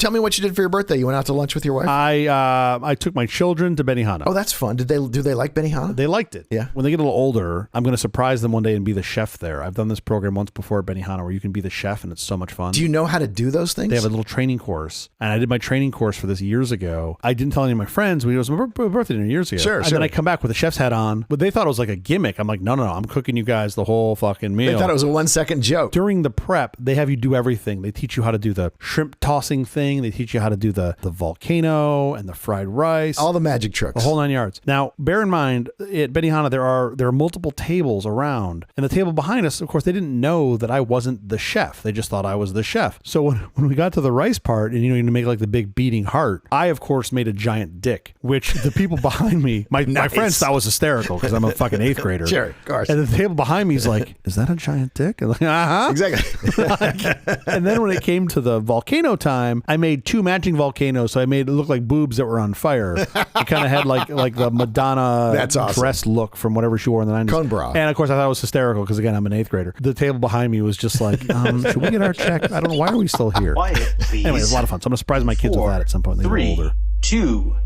Tell me what you did for your birthday. You went out to lunch with your wife? I took my children to Benihana. Oh, that's fun. Do they like Benihana? They liked it. Yeah. When they get a little older, I'm going to surprise them one day and be the chef there. I've done this program once before at Benihana where you can be the chef and it's so much fun. Do you know how to do those things? They have a little training course. And I did my training course for this years ago. I didn't tell any of my friends. It was my birthday dinner years ago. Sure. Then I come back with a chef's hat on. But they thought it was like a gimmick. I'm like, no. I'm cooking you guys the whole fucking meal. They thought it was a 1-second joke. During the prep, they have you do everything. They teach you how to do the shrimp tossing thing. They teach you how to do the volcano and the fried rice. All the magic tricks. The whole 9 yards. Now, bear in mind, at Benihana, there are multiple tables around. And the table behind us, of course, they didn't know that I wasn't the chef. They just thought I was the chef. So when we got to the rice part, and you make like the big beating heart, I, of course, made a giant dick, which the people behind me, my friends thought was hysterical because I'm a fucking 8th grader. Sure, of course. And the table behind me is like, is that a giant dick? And like, uh-huh. Exactly. And then when it came to the volcano time, I made 2 matching volcanoes. So I made it look like boobs that were on fire. It kind of had like the Madonna dress look from whatever she wore in the 90s. Cone bra. And of course I thought it was hysterical because again, I'm an 8th grader. The table behind me was just like, should we get our check? I don't know. Why are we still here? Quiet, please. Anyway, it was a lot of fun. So I'm going to surprise my kids with that at some point when they get older. 2.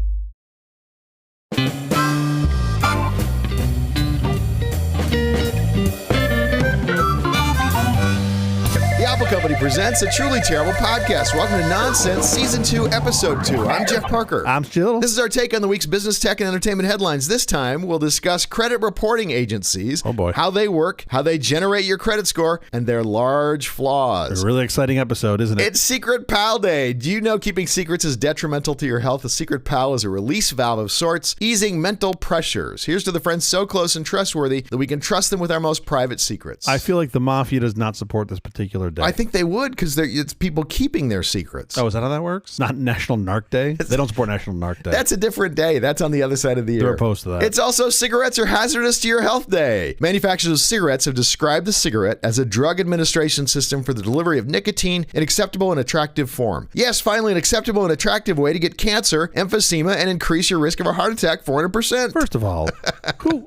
The Apple Company presents a truly terrible podcast. Welcome to Nonsense, Season 2, Episode 2. I'm Jeff Parker. I'm Jill. This is our take on the week's business, tech, and entertainment headlines. This time, we'll discuss credit reporting agencies, oh boy, how they work, how they generate your credit score, and their large flaws. A really exciting episode, isn't it? It's Secret Pal Day. Do you know keeping secrets is detrimental to your health? A secret pal is a release valve of sorts, easing mental pressures. Here's to the friends so close and trustworthy that we can trust them with our most private secrets. I feel like the mafia does not support this particular day. I think they would because it's people keeping their secrets. Oh, is that how that works? Not National Narc Day? They don't support National Narc Day. That's a different day. That's on the other side of the year. They're opposed to that. It's also Cigarettes Are Hazardous to Your Health Day. Manufacturers of cigarettes have described the cigarette as a drug administration system for the delivery of nicotine in acceptable and attractive form. Yes, finally, an acceptable and attractive way to get cancer, emphysema, and increase your risk of a heart attack 400%. First of all,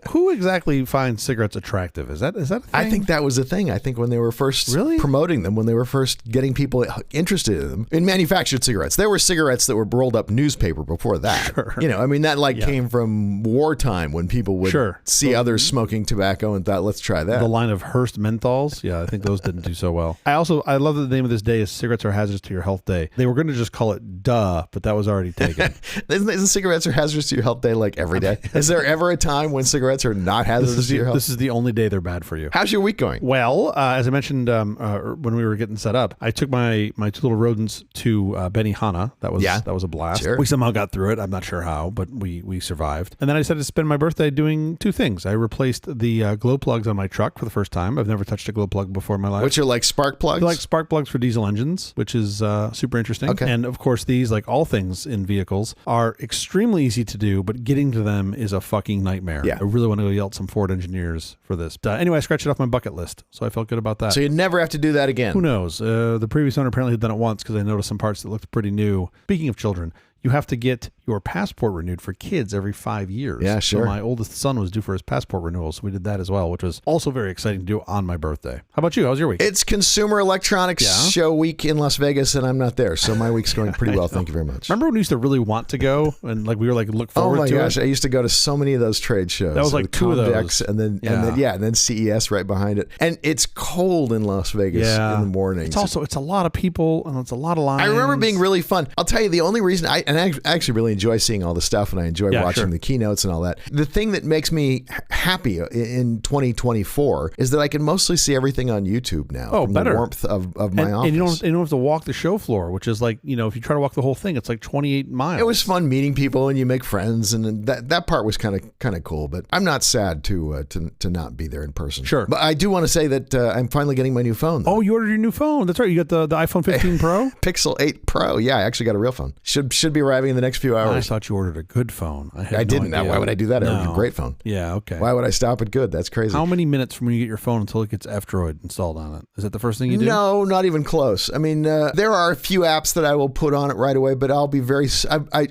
who exactly finds cigarettes attractive? Is that a thing? I think that was a thing. I think when they were first promoting them, when they were first getting people interested in them, in manufactured cigarettes. There were cigarettes that were rolled up newspaper before that. Sure. That came from wartime when people would see others smoking tobacco and thought, let's try that. The line of Hearst menthols. Yeah, I think those didn't do so well. I love that the name of this day is Cigarettes Are Hazardous to Your Health Day. They were going to just call it Duh, but that was already taken. Isn't Cigarettes Are Hazardous to Your Health Day like every day? Is there ever a time when cigarettes are not hazardous to your health? This is the only day they're bad for you. How's your week going? Well, as I mentioned when we were getting set up, I took my 2 little rodents to Benihana. That was a blast. Sure. We somehow got through it. I'm not sure how, but we survived. And then I decided to spend my birthday doing 2 things. I replaced the glow plugs on my truck for the first time. I've never touched a glow plug before in my life. Which are like spark plugs? They're like spark plugs for diesel engines, which is super interesting. Okay. And of course, these, like all things in vehicles, are extremely easy to do, but getting to them is a fucking nightmare. Yeah. I really want to go yell at some Ford engineers for this. Anyway, I scratched it off my bucket list, so I felt good about that. So you never have to do that again? Who knows? The previous owner apparently had done it once because I noticed some parts that looked pretty new. Speaking of children, you have to get your passport renewed for kids every 5 years. Yeah, sure. So my oldest son was due for his passport renewal, so we did that as well, which was also very exciting to do on my birthday. How about you? How was your week? It's Consumer Electronics Show Week in Las Vegas, and I'm not there, so my week's going pretty well. Thank you very much. Remember when we used to really want to go, and we were look forward to it? Oh my gosh, I used to go to so many of those trade shows. That was like 2 of those, and then CES right behind it, and it's cold in Las Vegas in the morning. It's a lot of people, and it's a lot of lines. I remember being really fun. I'll tell you, the only reason I actually really enjoy seeing all the stuff, and I enjoy watching the keynotes and all that. The thing that makes me happy in 2024 is that I can mostly see everything on YouTube now. Oh, from better. The warmth of my office. And you don't have to walk the show floor, which is if you try to walk the whole thing, it's like 28 miles. It was fun meeting people, and you make friends, and that part was kind of cool. But I'm not sad to not be there in person. Sure. But I do want to say that I'm finally getting my new phone, though. Oh, you ordered your new phone. That's right. You got the iPhone 15 Pro? Pixel 8 Pro. Yeah, I actually got a real phone. Should be arriving in the next few I hours. thought you ordered a good phone. I didn't. Idea. Why would I do that? I ordered No. a great phone. Yeah, okay. Why would I stop at good? That's crazy. How many minutes from when you get your phone until it gets F-Droid installed on it? Is that the first thing you do? No, not even close. I mean, there are a few apps that I will put on it right away, but I'll be very.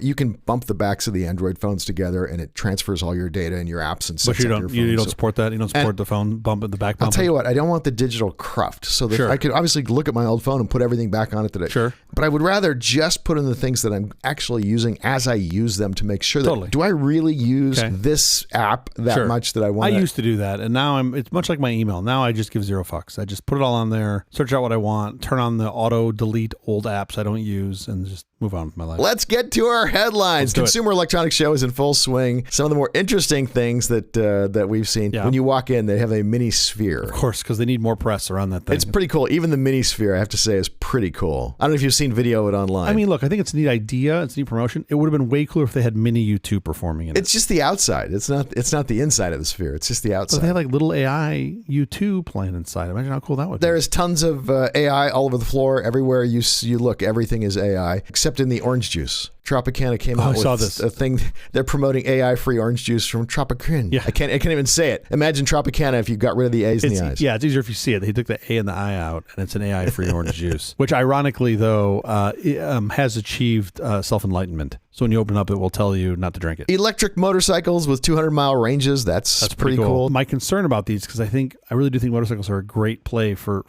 You can bump the backs of the Android phones together, and it transfers all your data and your apps and sets But you up don't. your phone. You don't support that. You don't support the phone bump at the back. I'll tell you what. I don't want the digital cruft, so that Sure. I could obviously look at my old phone and put everything back on it today. Sure. But I would rather just put in the things that I'm actually using as I use them to make sure that Totally. do I really use this app that Sure. much that I want. I used to do that, and now it's much like my email. Now I just give zero fucks. I just put it all on there, search out what I want, turn on the auto delete old apps I don't use, and just move on with my life. Let's get to our headlines. Consumer Electronics Show is in full swing. Some of the more interesting things that we've seen. Yeah. When you walk in, they have a mini sphere. Of course, because they need more press around that thing. It's pretty cool. Even the mini sphere, I have to say, is pretty cool. I don't know if you've seen video of it online. I mean, look, I think it's a neat idea. It's a neat promotion. It would have been way cooler if they had mini U2 performing in it. It's just the outside. It's not the inside of the sphere. It's just the outside. So they had like little AI U2 playing inside. Imagine how cool that would be. There's tons of AI all over the floor. Everywhere you look, everything is AI, except in the orange juice. Tropicana came out with a thing. They're promoting AI-free orange juice from Tropicana. Yeah. I can't even say it. Imagine Tropicana if you got rid of the A's in the eyes. Yeah, it's easier if you see it. He took the A and the I out, and it's an AI-free orange juice, which ironically, though, has achieved self-enlightenment. So when you open up, it will tell you not to drink it. Electric motorcycles with 200-mile ranges. That's pretty cool. My concern about these, because I really do think motorcycles are a great play for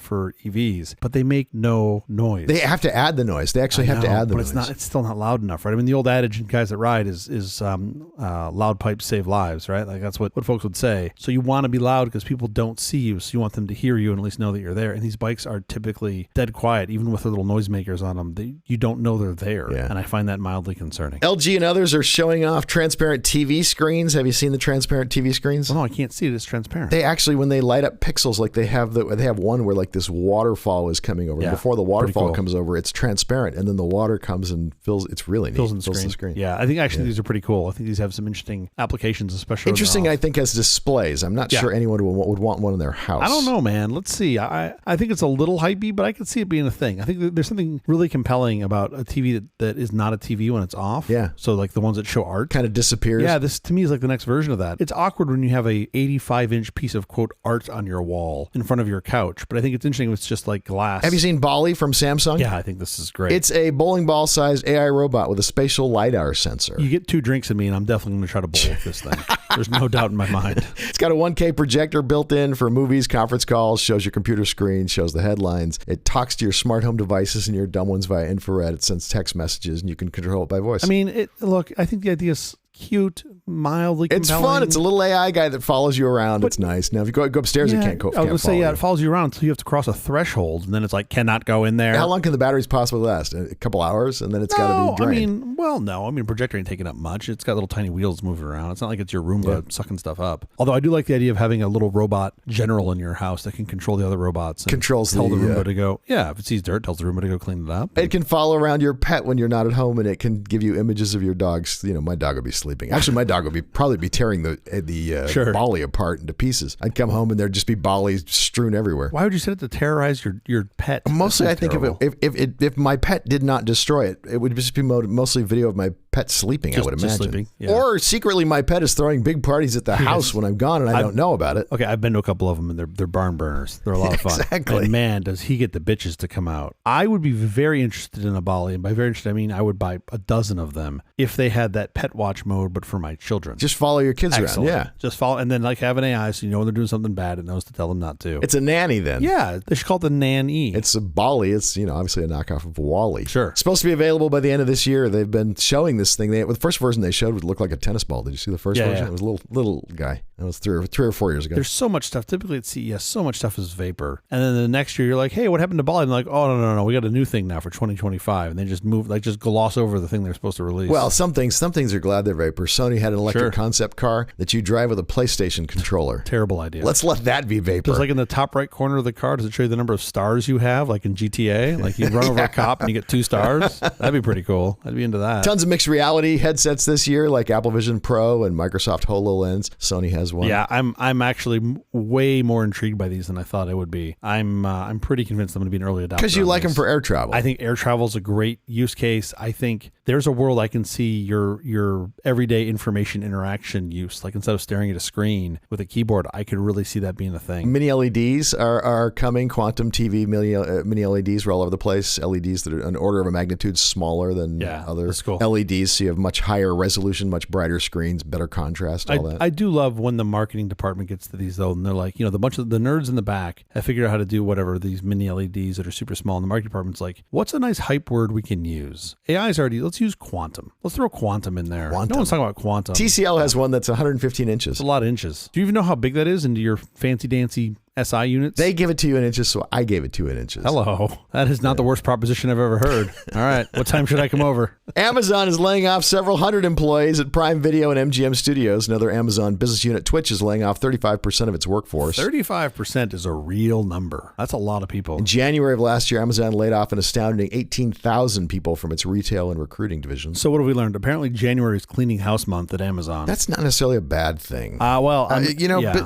EVs, but they make no noise. They have to add the noise. They actually have to add the noise. But it's still not loud enough, right? I mean, the old adage in guys that ride is loud pipes save lives, right? Like that's what folks would say. So you want to be loud because people don't see you, so you want them to hear you and at least know that you're there. And these bikes are typically dead quiet, even with their little noisemakers on them. You don't know they're there, and I find that mildly concerning. LG and others are showing off transparent TV screens. Have you seen the transparent TV screens? Well, no, I can't see it. It's transparent. They actually, when they light up pixels, like they have one where like this waterfall is coming over. Yeah, before the waterfall comes over, it's transparent, and then the water comes and fills. It's really neat. Fills the screen. Yeah, I think actually these are pretty cool. I think these have some interesting applications, especially interesting. I think as displays. I'm not sure anyone would want one in their house. I don't know, man. Let's see. I think it's a little hypey, but I could see it being a thing. I think there's something really compelling about a TV that is not a TV when it's off. Yeah. So like the ones that show art kind of disappears. Yeah, this to me is like the next version of that. It's awkward when you have a 85-inch piece of quote art on your wall in front of your couch, but I think it's interesting if it's just like glass. Have you seen Bali from Samsung? Yeah, I think this is great. It's a bowling ball sized AI robot with a spatial LiDAR sensor. You get 2 drinks in me and I'm definitely going to try to bowl with this thing. There's no doubt in my mind. It's got a 1K projector built in for movies, conference calls, shows your computer screen, shows the headlines. It talks to your smart home devices and your dumb ones via infrared. It sends text messages and you can control it by voice. I mean, look, I think the idea is cute, mildly compelling. It's fun. It's a little AI guy that follows you around. It's nice. Now, if you go upstairs, it can't go. I was going to say, it follows you around until you have to cross a threshold, and then it's like, cannot go in there. How long can the batteries possibly last? A couple hours, and then it's got to be drained. I mean, projector ain't taking up much. It's got little tiny wheels moving around. It's not like it's your Roomba sucking stuff up. Although I do like the idea of having a little robot general in your house that can control the other robots. And tell the Roomba to go. Yeah, if it sees dirt, tells the Roomba to go clean it up. It can follow around your pet when you're not at home, and it can give you images of your dogs. You know, my dog would be sleeping. Actually, my dog would probably be tearing the Bali apart into pieces. I'd come home and there'd just be Bali strewn everywhere. Why would you set it to terrorize your pet? Mostly, I think if my pet did not destroy it, it would just be mostly video of my pet sleeping. I would imagine, sleeping, yeah. Or secretly my pet is throwing big parties at the house when I'm gone and I don't know about it. Okay, I've been to a couple of them and they're barn burners. They're a lot of fun. Exactly. And man, does he get the bitches to come out. I would be very interested in a Bali, and by very interested I mean I would buy a dozen of them if they had that pet watch mode, but for my children. Just follow your kids around. Yeah, just follow, and then like have an AI, so you know when they're doing something bad, it knows to tell them not to. It's a nanny then. Yeah, they should call it the Nan-E. It's a Bali. It's obviously a knockoff of Wally. Sure. It's supposed to be available by the end of this year. They've been showing this thing. The first version they showed would look like a tennis ball. Did you see the first version? Yeah. It was a little guy. That was three or 4 years ago. There's so much stuff. Typically at CES, so much stuff is vapor. And then the next year, you're like, hey, what happened to Bali? And they're like, oh, no. We got a new thing now for 2025. And they just just gloss over the thing they're supposed to release. Well, some things are glad they're vapor. Sony had an electric concept car that you drive with a PlayStation controller. Terrible idea. Let's let that be vapor. Just like in the top right corner of the car, does it show you the number of stars you have, like in GTA? Like you run over a cop and you get 2 stars? That'd be pretty cool. I'd be into that. Tons of mixed mixed reality headsets this year, like Apple Vision Pro and Microsoft HoloLens. Sony has one. Yeah, I'm actually way more intrigued by these than I thought I would be. I'm pretty convinced I'm going to be an early adopter. Because you like them for air travel. I think air travel is a great use case. I think there's a world I can see your everyday information interaction use. Like instead of staring at a screen with a keyboard, I could really see that being a thing. Mini LEDs are coming. Quantum TV mini LEDs are all over the place. LEDs that are an order of a magnitude smaller than other cool. LEDs. So you have much higher resolution, much brighter screens, better contrast, all that. I do love when the marketing department gets to these though, and they're like, the bunch of the nerds in the back have figured out how to do whatever, these mini LEDs that are super small. And the marketing department's like, what's a nice hype word we can use? AI's already, let's use quantum. Let's throw quantum in there. Quantum. No one's talking about quantum. TCL has one that's 115 inches. It's a lot of inches. Do you even know how big that is into your fancy dancy SI units? They give it to you in inches, so I gave it to you in inches. Hello. That is not the worst proposition I've ever heard. All right. What time should I come over? Amazon is laying off several hundred employees at Prime Video and MGM Studios. Another Amazon business unit, Twitch, is laying off 35% of its workforce. 35% is a real number. That's a lot of people. In January of last year, Amazon laid off an astounding 18,000 people from its retail and recruiting divisions. So what have we learned? Apparently January is cleaning house month at Amazon. That's not necessarily a bad thing.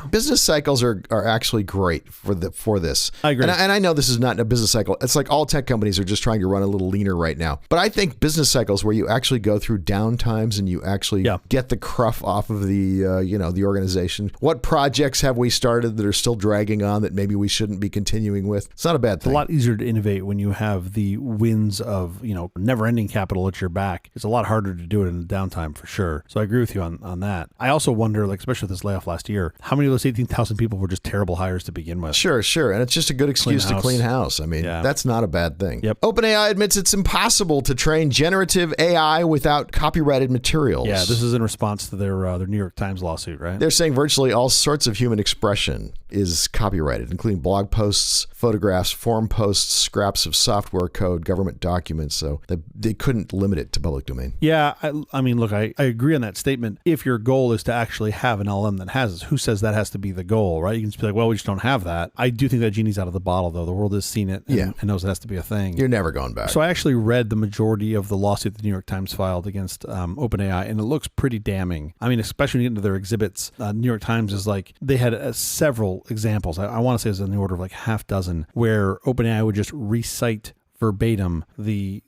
Business cycles are actually great for this. I agree. And I know this is not a business cycle. It's like all tech companies are just trying to run a little leaner right now. But I think business cycles where you actually go through downtimes and you actually get the cruff off of the organization. What projects have we started that are still dragging on that maybe we shouldn't be continuing with? It's not a bad thing. It's a lot easier to innovate when you have the winds of, never-ending capital at your back. It's a lot harder to do it in a downtime for sure. So I agree with you on that. I also wonder, especially with this layoff last year, how many of those 18,000 people were just terrible hires to begin with? Sure. And it's just a good excuse to clean house. I mean, that's not a bad thing. Yep. OpenAI admits it's impossible to train generative AI without copyrighted materials. Yeah, this is in response to their New York Times lawsuit, right? They're saying virtually all sorts of human expression is copyrighted, including blog posts, photographs, forum posts, scraps of software code, government documents. So they couldn't limit it to public domain. Yeah, I mean, look, I agree on that statement. If your goal is to actually have an LM that has this, who says that has to be the goal, right? You can just be like, well, we just don't have that. I do think that genie's out of the bottle, though. The world has seen it and knows it has to be a thing. You're never going back. So I actually read the majority of the lawsuit the New York Times filed against OpenAI, and it looks pretty damning. I mean, especially when you get into their exhibits, New York Times is like, they had several examples. I want to say it's in the order of like half dozen, where OpenAI would just recite verbatim the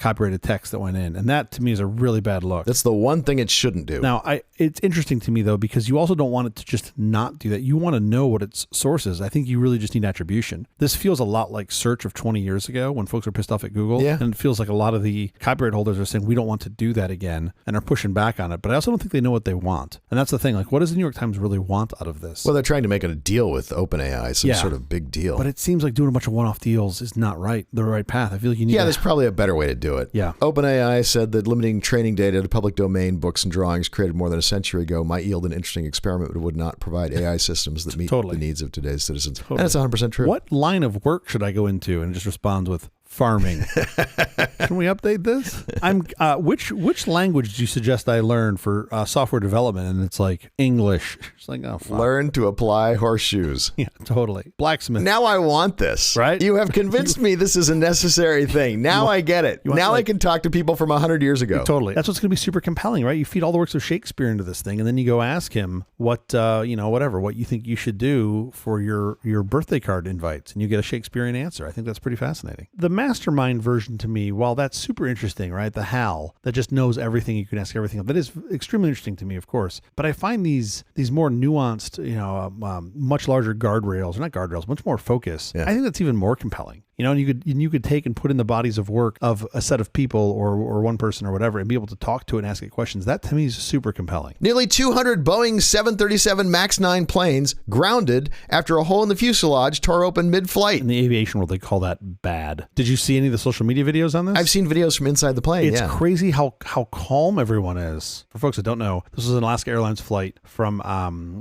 copyrighted text that went in. And that to me is a really bad look. That's the one thing it shouldn't do. Now, it's interesting to me though, because you also don't want it to just not do that. You want to know what its source is. I think you really just need attribution. This feels a lot like search of 20 years ago when folks were pissed off at Google. Yeah. And it feels like a lot of the copyright holders are saying, we don't want to do that again, and are pushing back on it. But I also don't think they know what they want. And that's the thing. Like, what does the New York Times really want out of this? Well, they're trying to make it a deal with OpenAI, some sort of big deal. But it seems like doing a bunch of one-off deals is not the right path. I feel like you need there's probably a better way to do it. Yeah. OpenAI said that limiting training data to public domain books and drawings created more than a century ago might yield an interesting experiment, but would not provide AI systems that meet the needs of today's citizens. Totally. And it's 100% true. What line of work should I go into? And it just responds with farming. Can we update this? Which language do you suggest I learn for software development? And it's like English. It's like, oh, fuck. Learn to apply horseshoes. Yeah, totally. Blacksmith. Now I want this. Right? You have convinced me this is a necessary thing. Now I get it. Now I can talk to people from 100 years ago. Totally. That's what's going to be super compelling, right? You feed all the works of Shakespeare into this thing, and then you go ask him what you think you should do for your birthday card invites, and you get a Shakespearean answer. I think that's pretty fascinating. The mastermind version to me, while that's super interesting, right? The HAL that just knows everything, you can ask everything. That is extremely interesting to me, of course. But I find these more nuanced, much larger guardrails, or not guardrails, much more focus. Yeah. I think that's even more compelling. And you could take and put in the bodies of work of a set of people or one person or whatever and be able to talk to it and ask it questions. That to me is super compelling. Nearly 200 Boeing 737 MAX 9 planes grounded after a hole in the fuselage tore open mid-flight. In the aviation world, they call that bad. Did you see any of the social media videos on this? I've seen videos from inside the plane. It's crazy how calm everyone is. For folks that don't know, this was an Alaska Airlines flight from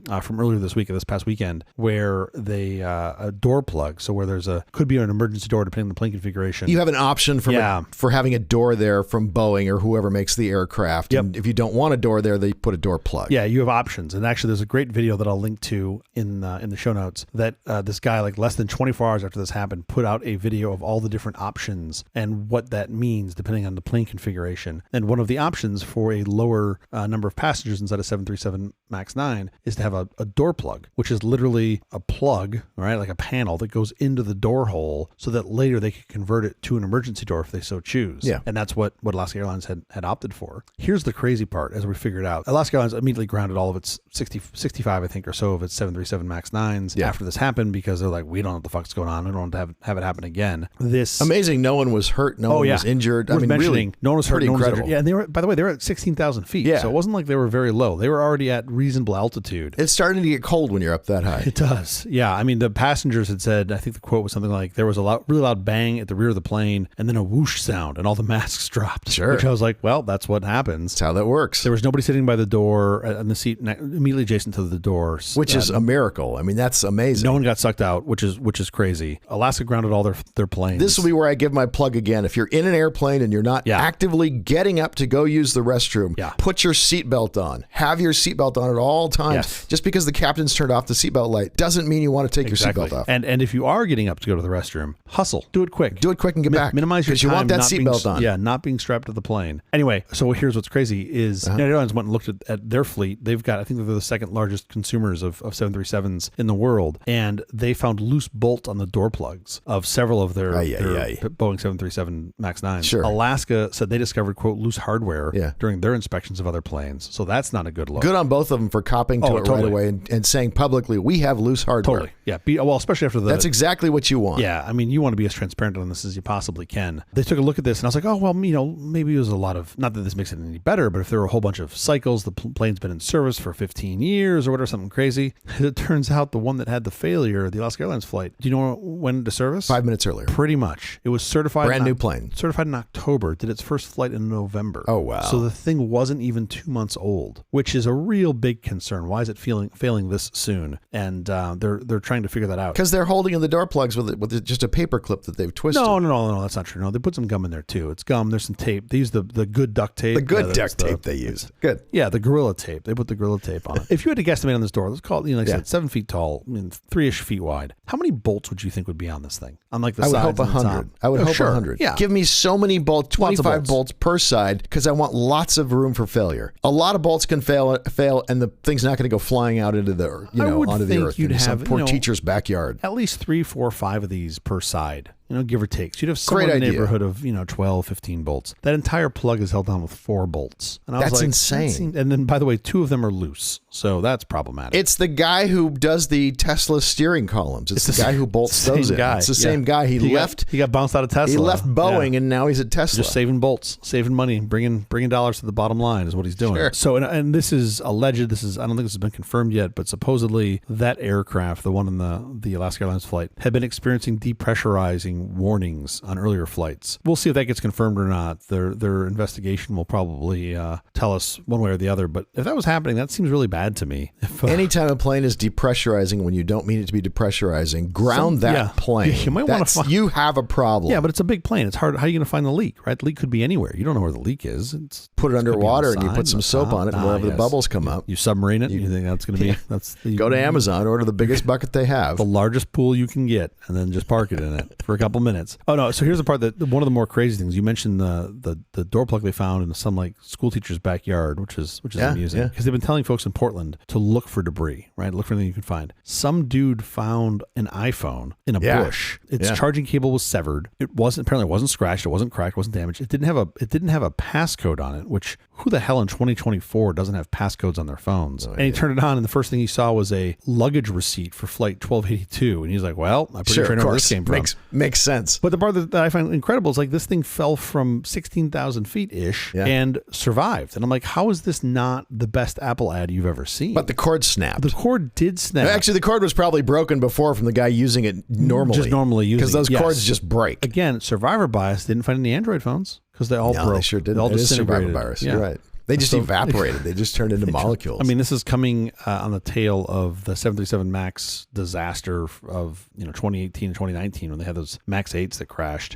earlier this past weekend, where they a door plug. So where could be an emergency door depending on the plane configuration. You have an option for having a door there from Boeing or whoever makes the aircraft. Yep. And if you don't want a door there, they put a door plug. Yeah, you have options. And actually, there's a great video that I'll link to in the show notes that this guy, like less than 24 hours after this happened, put out a video of all the different different options and what that means depending on the plane configuration. And one of the options for a lower number of passengers inside a 737 MAX 9 is to have a door plug, which is literally a plug, right, like a panel that goes into the door hole so that later they could convert it to an emergency door if they so choose. Yeah. And that's what Alaska Airlines had opted for. Here's the crazy part as we figured out. Alaska Airlines immediately grounded all of its 65, I think, or so of its 737 MAX 9s after this happened because they're like, we don't know what the fuck's going on. We don't want to have it happen again. This amazing. No one was hurt. No one was injured. I mean, really, no one was hurt. No one was injured. Yeah, and they were, by the way, they were at 16,000 feet. Yeah. So it wasn't like they were very low. They were already at reasonable altitude. It's starting to get cold when you're up that high. It does. Yeah. I mean, the passengers had said, I think the quote was something like, there was a really loud bang at the rear of the plane and then a whoosh sound and all the masks dropped. Sure. Which I was like, well, that's what happens. That's how that works. There was nobody sitting by the door on the seat immediately adjacent to the doors. Which is a miracle. I mean, that's amazing. No one got sucked out, which is crazy. Alaska grounded all their planes. This will be where I give my plug again. If you're in an airplane and you're not actively getting up to go use the restroom, put your seatbelt on. Have your seatbelt on at all times. Yes. Just because the captain's turned off the seatbelt light doesn't mean you want to take your seatbelt off. And if you are getting up to go to the restroom, hustle. Do it quick. Do it quick and get back. Minimize your time. Because you want that seatbelt on. Yeah, not being strapped to the plane. Anyway, so here's what's crazy is United Airlines went and looked at their fleet. They've got, I think they're the second largest consumers of 737s in the world. And they found loose bolts on the door plugs of several of their Boeing 737 MAX 9s. Sure. Alaska said they discovered, quote, loose hardware during their inspections of other planes. So that's not a good look. Good on both of them for copping to it right away and saying publicly, we have loose hardware. Totally. Yeah. Well, especially after that's exactly what you want. Yeah. I mean, you want to be as transparent on this as you possibly can. They took a look at this and I was like, oh, well, maybe it was a lot of, not that this makes it any better, but if there were a whole bunch of cycles, the plane's been in service for 15 years or whatever, something crazy. It turns out the one that had the failure, the Alaska Airlines flight, do you know when into service? 5 minutes earlier. Pretty much. It was certified. Brand new plane. Certified in October. Did its first flight in November. Oh, wow. So the thing wasn't even 2 months old, which is a real big concern. Why is it failing this soon? And they're trying to figure that out. Because they're holding in the door plugs with just a paper clip that they've twisted. No, that's not true. No, they put some gum in there too. It's gum. There's some tape. They use the good duct tape. The good duct tape they use. Good. Yeah, the Gorilla Tape. They put the Gorilla Tape on it. If you had to guesstimate on this door, let's call it, like I said, 7 feet tall, 3-ish feet wide. How many bolts would you think would be on this thing? On like the sides. I would hope 100. I would hope 100. Yeah. Give me so many bolts, 25 bolts per side, because I want lots of room for failure. A lot of bolts can fail, and the thing's not going to go flying out into the onto the earth. You'd have some poor teacher's backyard. At least 3, 4, 5 of these per side. Give or take. So you'd have somewhere in the neighborhood of 12, 15 bolts. That entire plug is held down with 4 bolts. And I was that's like, insane. And then, by the way, 2 of them are loose. So that's problematic. It's the guy who does the Tesla steering columns. It's the guy who bolts those in. It's the same guy. He got bounced out of Tesla. He left Boeing and now he's at Tesla. Just saving bolts, saving money, bringing dollars to the bottom line is what he's doing. Sure. So, and this is alleged. I don't think this has been confirmed yet, but supposedly that aircraft, the one in the Alaska Airlines flight, had been experiencing depressurizing warnings on earlier flights. We'll see if that gets confirmed or not. Their investigation will probably tell us one way or the other. But if that was happening, that seems really bad to me. Anytime a plane is depressurizing when you don't mean it to be depressurizing, ground that plane. You might want to. You have a problem. Yeah, but it's a big plane. It's hard. How are you going to find the leak? Right, the leak could be anywhere. You don't know where the leak is. Put it underwater and you put some soap on it, and wherever the bubbles come up, you submarine it. You think that's going to be? That's go to Amazon, order the biggest bucket they have, the largest pool you can get, and then just park it in it for a couple minutes. Oh no! So here's the part that one of the more crazy things you mentioned the door plug they found in some like school teacher's backyard, which is amusing because they've been telling folks in Portland to look for debris, right? Look for anything you can find. Some dude found an iPhone in a bush. Its charging cable was severed. It wasn't scratched. It wasn't cracked. It wasn't damaged. It didn't have a passcode on it. Which who the hell in 2024 doesn't have passcodes on their phones? And he turned it on, and the first thing he saw was a luggage receipt for flight 1282, and he's like, "Well, I'm pretty sure I know where this came from." Makes sense. But the part that I find incredible is like this thing fell from 16,000 feet ish and survived, and I'm like, how is this not the best Apple ad you've ever seen? But the cord snapped. The cord did snap. Actually, the cord was probably broken before from the guy using it normally. Just normally using it. Because those cords just break. Again, survivor bias didn't find any Android phones because they all broke. They sure didn't. They all it is survivor disintegrated. bias. You're right. They just evaporated. They just turned into molecules. I mean, this is coming on the tail of the 737 MAX disaster of 2018 and 2019 when they had those MAX 8s that crashed,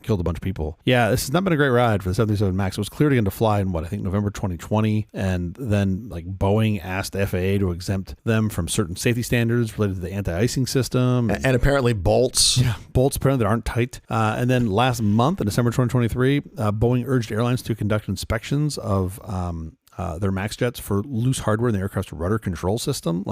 killed a bunch of people. Yeah, this has not been a great ride for the 737 MAX. It was cleared again to fly in I think November 2020, and then like Boeing asked the FAA to exempt them from certain safety standards related to the anti-icing system, and apparently bolts. Yeah, bolts apparently that aren't tight. And then last month in December 2023, Boeing urged airlines to conduct inspections of their MAX jets for loose hardware in the aircraft's rudder control system.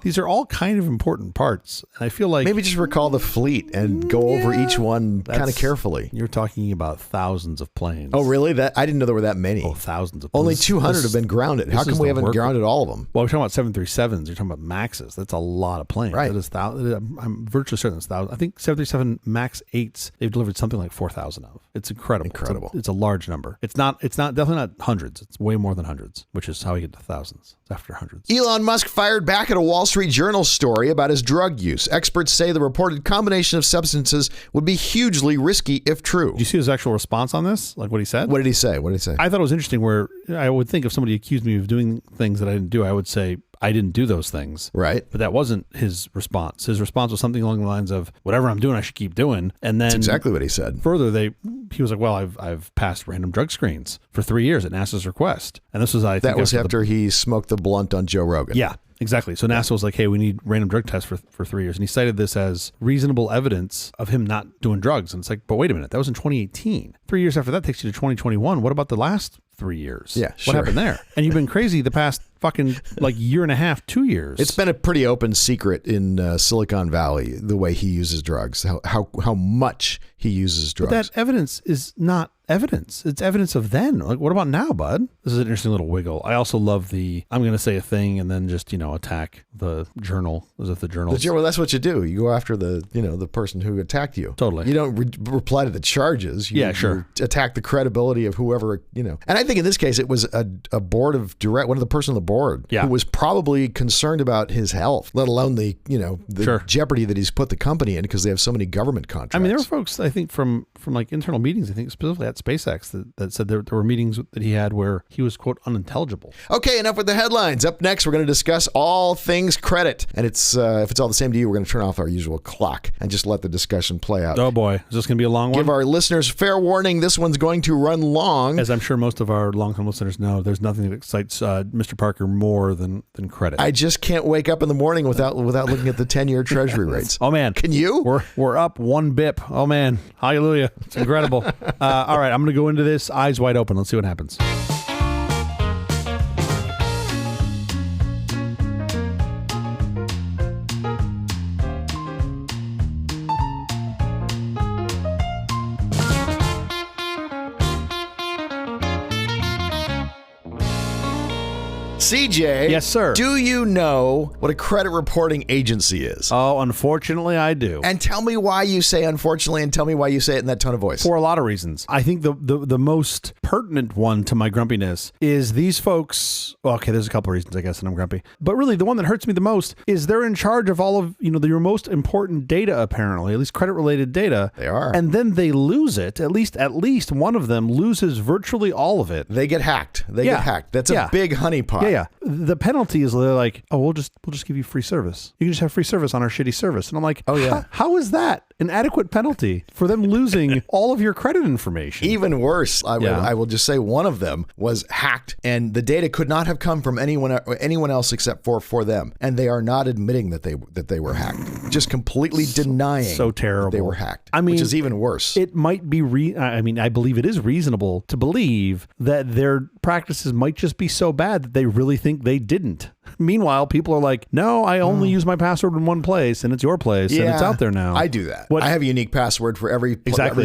These are all kind of important parts. And I feel like maybe just recall the fleet and go over each one kind of carefully. You're talking about thousands of planes. Oh, really? I didn't know there were that many. Oh, thousands of planes. Only 200 have been grounded. How come we haven't grounded all of them? Well, we're talking about 737s. You're talking about MAXs. That's a lot of planes. Right. That is I'm virtually certain it's thousands. I think 737 MAX 8s, they've delivered something like 4,000 of. It's incredible. It's a large number. It's definitely not hundreds. It's way more than hundreds, which is how we get to thousands. It's after hundreds. Elon Musk fired back at a Wall Street Journal story about his drug use. Experts say the reported combination of substances would be hugely risky if true. Did you see his actual response on this? Like what he said? What did he say? I thought it was interesting where I would think if somebody accused me of doing things that I didn't do, I would say, I didn't do those things. Right. But that wasn't his response. His response was something along the lines of, whatever I'm doing, I should keep doing. And then that's exactly what he said. Further, he was like, well, I've passed random drug screens for 3 years at NASA's request. And this was, I think, that was after he smoked the blunt on Joe Rogan. Yeah. Exactly. So NASA was like, hey, we need random drug tests for 3 years. And he cited this as reasonable evidence of him not doing drugs. And it's like, but wait a minute, that was in 2018. 3 years after that takes you to 2021. What about the last 3 years? Yeah, What happened there? And you've been crazy the past fucking like year and a half, 2 years. It's been a pretty open secret in Silicon Valley, the way he uses drugs, how much he uses drugs. But that evidence is not evidence. It's evidence of then. Like, what about now, bud? This is an interesting little wiggle. I also love I'm going to say a thing and then just, attack the journal as if the journal. Well, that's what you do. You go after the person who attacked you. Totally. You don't reply to the charges. You attack the credibility of whoever, And I think in this case, it was a board of one of the person on the board who was probably concerned about his health, let alone the jeopardy that he's put the company in because they have so many government contracts. I mean, there were folks, I think, from like internal meetings, I think specifically at SpaceX that said there were meetings that he had where he was, quote, unintelligible. Okay, enough with the headlines. Up next, we're going to discuss all things credit. And if it's all the same to you, we're going to turn off our usual clock and just let the discussion play out. Oh boy, is this going to be a long one? Give our listeners fair warning. This one's going to run long. As I'm sure most of our long-term listeners know, there's nothing that excites Mr. Parker more than credit. I just can't wake up in the morning without looking at the 10-year treasury rates. Oh man. Can you? We're up 1 bip. Oh man. Hallelujah. It's incredible. All right, I'm going to go into this eyes wide open. Let's see what happens. CJ. Yes, sir. Do you know what a credit reporting agency is? Oh, unfortunately, I do. And tell me why you say unfortunately, and tell me why you say it in that tone of voice. For a lot of reasons. I think the most pertinent one to my grumpiness is these folks. Well, okay, there's a couple of reasons, I guess, that I'm grumpy. But really, the one that hurts me the most is they're in charge of all of your most important data, apparently, at least credit-related data. They are. And then they lose it. At least one of them loses virtually all of it. They get hacked. Get hacked. That's a big honeypot. Yeah. The penalty is they're like, oh, we'll just give you free service. You can just have free service on our shitty service. And I'm like, oh yeah, how is that an adequate penalty for them losing all of your credit information? Even worse, I will just say one of them was hacked, and the data could not have come from anyone else except for them, and they are not admitting that they were hacked, just completely denying. So terrible. That they were hacked. I mean, which is even worse. It might be. I believe it is reasonable to believe that their practices might just be so bad that they really think they didn't. Meanwhile, people are like, no, I only use my password in one place, and it's your place, and it's out there now. I do that. I have a unique password for every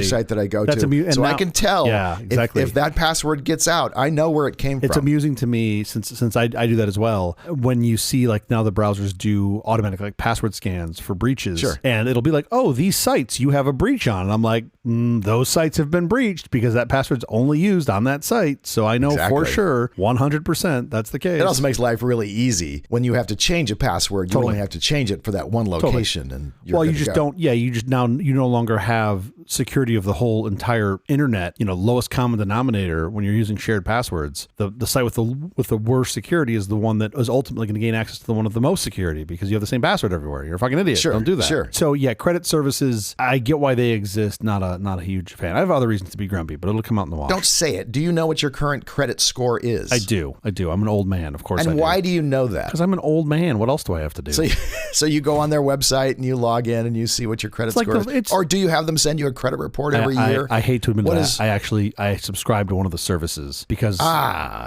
site that I go to. So I can tell if that password gets out, I know where it came from. It's amusing to me, since I do that as well, when you see like now the browsers do automatic like password scans for breaches. Sure. And it'll be like, oh, these sites you have a breach on. And I'm like, those sites have been breached because that password's only used on that site. So I know for sure, 100% that's the case. It also makes life really easy easy. When you have to change a password, you only have to change it for that one location. And you just don't. Yeah, you just now you no longer have security of the whole entire internet. Lowest common denominator when you're using shared passwords. The site with the worst security is the one that is ultimately going to gain access to the one with the most security because you have the same password everywhere. You're a fucking idiot. Sure, don't do that. Sure. So yeah, credit services. I get why they exist. Not a huge fan. I have other reasons to be grumpy, but it'll come out in the wash. Don't say it. Do you know what your current credit score is? I do. I'm an old man, of course. And why do you know that? Because I'm an old man. What else do I have to do? So you go on their website and you log in and you see what your credit score is? Or do you have them send you a credit report every year? I hate to admit that. I subscribe to one of the services because...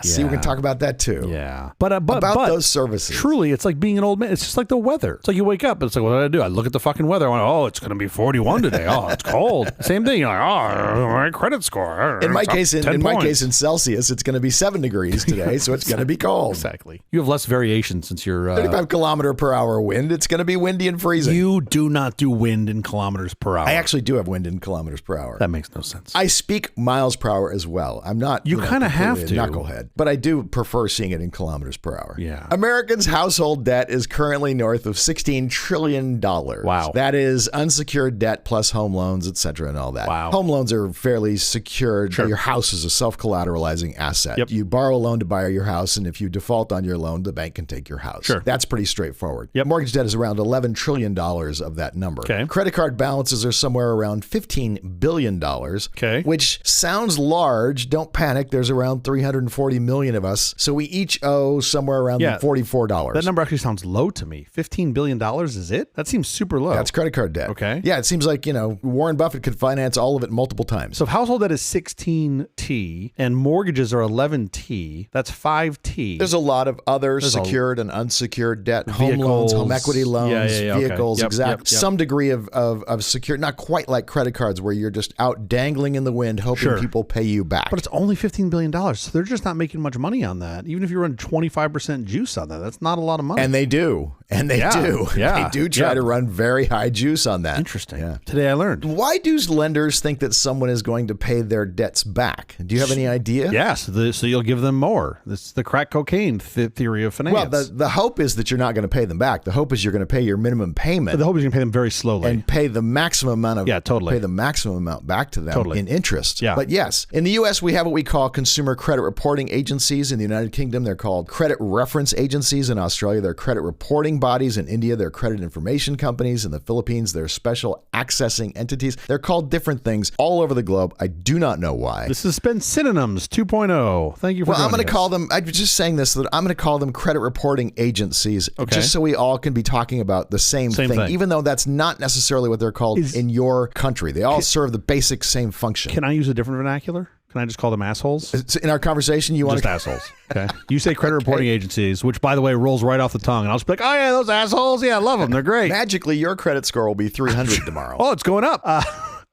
see, we can talk about that too. Yeah. But those services. Truly, it's like being an old man. It's just like the weather. It's like you wake up and it's like, what did I do? I look at the fucking weather. I went, it's going to be 41 today. Oh, it's cold. Same thing. You're like, my credit score. In my case, in Celsius, it's going to be 7 degrees today, so it's going to be cold. Exactly. You have less variation since you're 35 kilometer per hour wind. It's going to be windy and freezing. You do not do wind in kilometers per hour. I actually do have wind in kilometers per hour. That makes no sense. I speak miles per hour as well. I'm not. You kind of have to. Knucklehead, but I do prefer seeing it in kilometers per hour. Yeah. Americans' household debt is currently north of $16 trillion. Wow. That is unsecured debt plus home loans, etc., and all that. Wow. Home loans are fairly secured. Sure. Your house is a self-collateralizing asset. Yep. You borrow a loan to buy your house, and if you default on your loan, the bank can take your house. Sure. That's pretty straightforward. Yep. Mortgage debt is around $11 trillion of that number. Okay. Credit card balances are somewhere around $15 billion. Okay. Which sounds large. Don't panic. There's around 340 million of us. So we each owe somewhere around $44. That number actually sounds low to me. $15 billion is it? That seems super low. That's credit card debt. Okay. Yeah, it seems like, Warren Buffett could finance all of it multiple times. So if household debt is 16T and mortgages are 11T, that's 5T. There's a lot of other secured and unsecured debt, home loans, home equity loans, vehicles, Yep. some degree of secure, not quite like credit cards where you're just out dangling in the wind hoping people pay you back. But it's only $15 billion. So they're just not making much money on that. Even if you run 25% juice on that, that's not a lot of money. And they do. And they do. Yeah. They do try to run very high juice on that. Interesting. Yeah. Today I learned. Why do lenders think that someone is going to pay their debts back? Do you have any idea? Yes. So you'll give them more. This is the crack cocaine theory of finance. Well, the hope is that you're not going to pay them back. The hope is you're going to pay your minimum payment. The hope is you're going to pay them very slowly. And pay the maximum amount of totally. Pay the maximum amount back to them in interest. Yeah. But yes, in the US we have what we call consumer credit reporting agencies. In the United Kingdom, they're called credit reference agencies. In Australia, they're credit reporting bodies. In India, they're credit information companies. In the Philippines, they're special accessing entities. They're called different things all over the globe. I do not know why. This has been Synonyms 2.0. Thank you for I'm going to call them, I'm just saying this, so that I'm going to call them credit reporting agencies, just so we all can be talking about the same thing, even though that's not necessarily what they're called in your country. They all serve the basic same function. Can I use a different vernacular? Can I just call them assholes? In our conversation, you want just assholes. Okay. You say credit reporting agencies, which by the way rolls right off the tongue, and I'll just be like, oh yeah, those assholes. Yeah, I love them. They're great. Magically, your credit score will be 300 tomorrow. Oh, it's going up.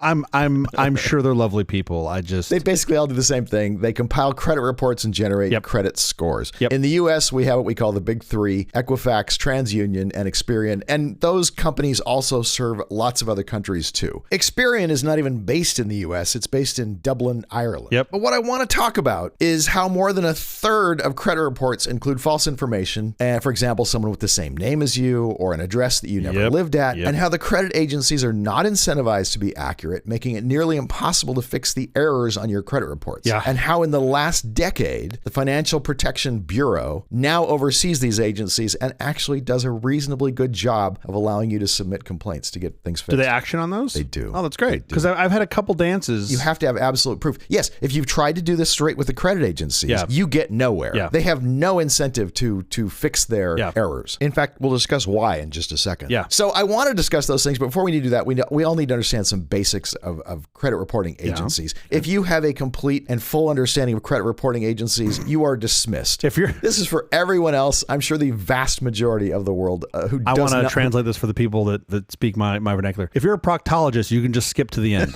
I'm sure they're lovely people. They basically all do the same thing. They compile credit reports and generate credit scores. Yep. In the US, we have what we call the big three: Equifax, TransUnion, and Experian. And those companies also serve lots of other countries too. Experian is not even based in the US. It's based in Dublin, Ireland. Yep. But what I want to talk about is how more than a third of credit reports include false information. And for example, someone with the same name as you or an address that you never lived at, and how the credit agencies are not incentivized to be accurate, making it nearly impossible to fix the errors on your credit reports. Yeah. And how in the last decade, the Financial Protection Bureau now oversees these agencies and actually does a reasonably good job of allowing you to submit complaints to get things fixed. Do they action on those? They do. Oh, that's great. Because I've had a couple dances. You have to have absolute proof. Yes, if you've tried to do this straight with the credit agencies, you get nowhere. Yeah. They have no incentive to fix their errors. In fact, we'll discuss why in just a second. Yeah. So I want to discuss those things, but before we do that, we all need to understand some basics of credit reporting agencies. If you have a complete and full understanding of credit reporting agencies, you are dismissed. This is for everyone else. I'm sure the vast majority of the world who I does want to translate this for the people that speak my vernacular. If you're a proctologist, you can just skip to the end.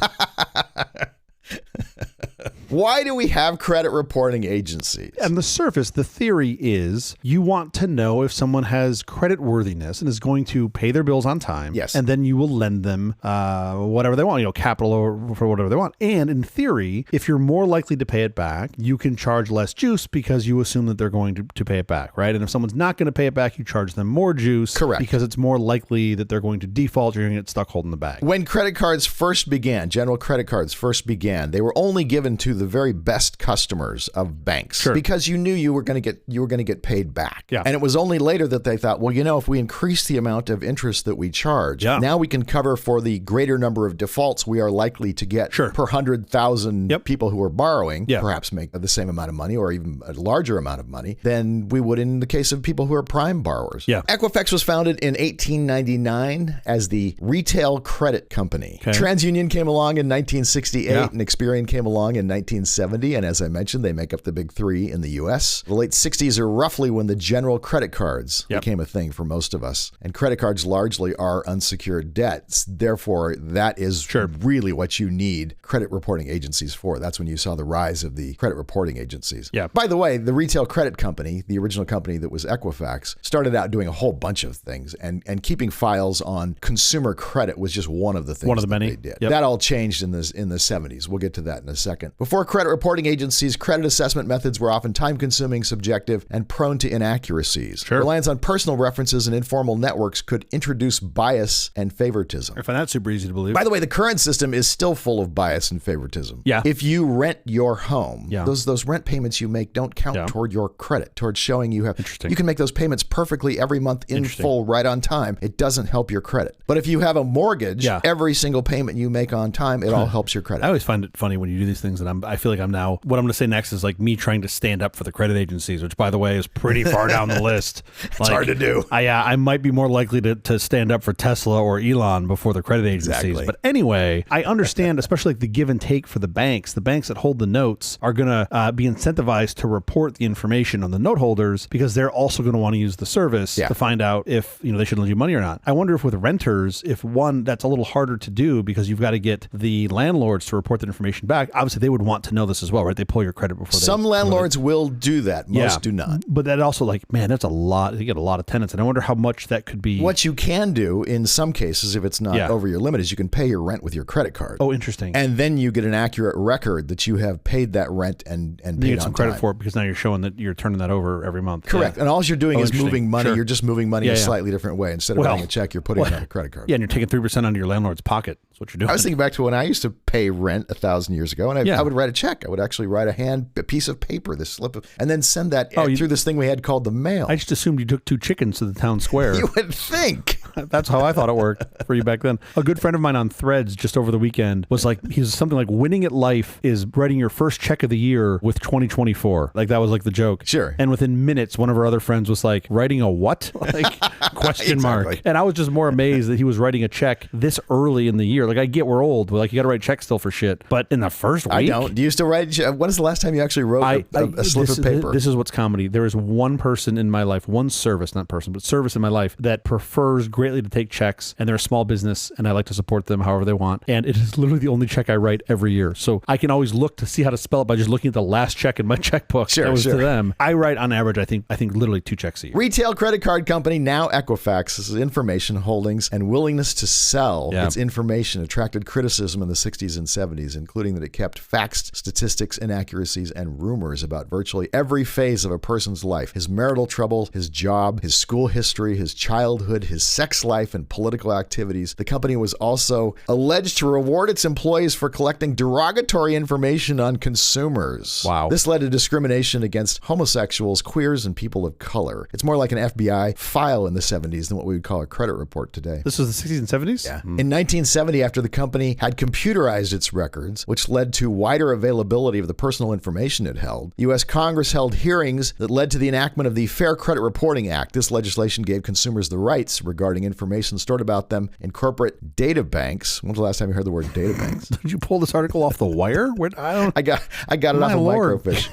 Why do we have credit reporting agencies? On the surface, the theory is you want to know if someone has credit worthiness and is going to pay their bills on time. Yes. And then you will lend them whatever they want, capital or for whatever they want. And in theory, if you're more likely to pay it back, you can charge less juice because you assume that they're going to pay it back, right? And if someone's not going to pay it back, you charge them more juice. Correct. Because it's more likely that they're going to default or you're going to get stuck holding the bag. When credit cards first began, general credit cards first began, they were only given to the very best customers of banks. Sure. Because you knew you were going to get paid back. Yeah. And it was only later that they thought, well, if we increase the amount of interest that we charge, now we can cover for the greater number of defaults we are likely to get per 100,000 people who are borrowing, perhaps make the same amount of money or even a larger amount of money than we would in the case of people who are prime borrowers. Yeah. Equifax was founded in 1899 as the Retail Credit Company. Okay. TransUnion came along in 1968 and Experian came along in 1970. And as I mentioned, they make up the big three in the U.S. The late 60s are roughly when the general credit cards became a thing for most of us. And credit cards largely are unsecured debts. Therefore, that is really what you need credit reporting agencies for. That's when you saw the rise of the credit reporting agencies. Yeah. By the way, the Retail Credit Company, the original company that was Equifax, started out doing a whole bunch of things. And keeping files on consumer credit was just one of the things that they did. That all changed in the 70s. We'll get to that in a second. Before credit reporting agencies, credit assessment methods were often time-consuming, subjective, and prone to inaccuracies. Reliance on personal references and informal networks could introduce bias and favoritism. I find that super easy to believe. By the way, the current system is still full of bias and favoritism. Yeah. If you rent your home, those rent payments you make don't count toward your credit, towards showing you have. You can make those payments perfectly every month in full, right on time. It doesn't help your credit. But if you have a mortgage, every single payment you make on time, it all helps your credit. I always find it funny when you do these things, and I feel like I'm now, what I'm going to say next is like me trying to stand up for the credit agencies, which by the way is pretty far down the list. It's hard to do. I might be more likely to stand up for Tesla or Elon before the credit agencies. Exactly. But anyway, I understand, especially like the give and take for the banks. The banks that hold the notes are going to be incentivized to report the information on the note holders because they're also going to want to use the service to find out if they should lend you money or not. I wonder if with renters, that's a little harder to do because you've got to get the landlords to report that information back. Obviously, they would want to know this as well, right? They pull your credit before they... Some landlords will do that. Most do not. But that also, that's a lot. You get a lot of tenants, and I wonder how much that could be. What you can do in some cases, if it's not over your limit, is you can pay your rent with your credit card. Oh, interesting. And then you get an accurate record that you have paid that rent and paid on time. You get some credit for it because now you're showing that you're turning that over every month. Correct. And all you're doing is moving money. Sure. You're just moving money a slightly different way. Instead of writing a check, you're putting it on a credit card. Yeah, and you're taking 3% out of your landlord's pocket. That's what you're doing. I was thinking back to when I used to pay rent 1,000 years ago, and I would write a check. I would actually write a piece of paper, this slip of, and then send that through this thing we had called the mail. I just assumed you took 2 chickens to the town square. You would think. That's how I thought it worked for you back then. A good friend of mine on Threads just over the weekend was like, he was something like, winning at life is writing your first check of the year with 2024. Like that was like the joke. Sure. And within minutes, one of our other friends was like, writing a what? Like question mark. And I was just more amazed that he was writing a check this early in the year. Like I get we're old, but like you got to write checks still for shit. But in the first week, I don't. Do you still write? When is the last time you actually wrote a slip of paper? This is what's comedy. There is one person in my life, one service, not person, but service in my life that prefers greatly to take checks, and they're a small business, and I like to support them however they want. And it is literally the only check I write every year. So I can always look to see how to spell it by just looking at the last check in my checkbook. That was to them. I write on average, I think literally 2 checks a year. Retail credit card company, now Equifax's information holdings and willingness to sell its information attracted criticism in the 60s and 70s, including that it kept facts, statistics, inaccuracies, and rumors about virtually every phase of a person's life. His marital trouble, his job, his school history, his childhood, his sex life, and political activities. The company was also alleged to reward its employees for collecting derogatory information on consumers. Wow. This led to discrimination against homosexuals, queers, and people of color. It's more like an FBI file in the 70s than what we would call a credit report today. This was the 60s and 70s? Yeah. In 1970, after the company had computerized its records, which led to wider availability of the personal information it held, U.S. Congress held hearings that led to the enactment of the Fair Credit Reporting Act. This legislation gave consumers the rights regarding information stored about them in corporate data banks. When's the last time you heard the word data banks? Did you pull this article off the wire? I got it off of Microfiche.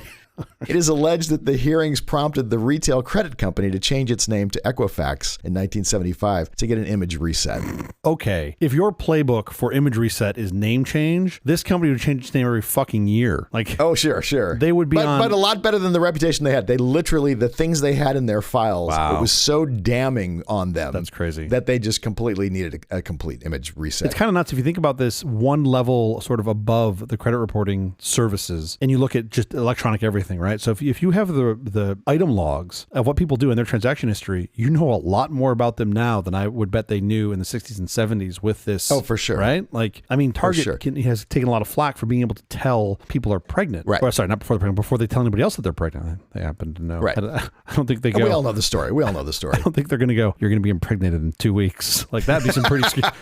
It is alleged that the hearings prompted the retail credit company to change its name to Equifax in 1975 to get an image reset. Okay, if your playbook for image reset is name change, this company would change its name every fucking year. Like, oh, sure. They would be but a lot better than the reputation they had. They literally, the things they had in their files, Wow. it was so damning on them. That's crazy. That they just completely needed a complete image reset. It's kind of nuts if you think about this one level sort of above the credit reporting services and you look at just electronic everything, right? So if you have the item logs of what people do in their transaction history, you know a lot more about them now than I would bet they knew in the 60s and 70s with this. Oh, for sure. Right? Like, I mean, Target has taken a lot of flack for being able to tell people are pregnant. Right. Or, sorry, not before they're pregnant, before they tell anybody else that they're pregnant. They happen to know. Right. I don't think they go. We all know the story. I don't think they're going to go, you're going to be impregnated in 2 weeks. Like, that'd be some pretty scary.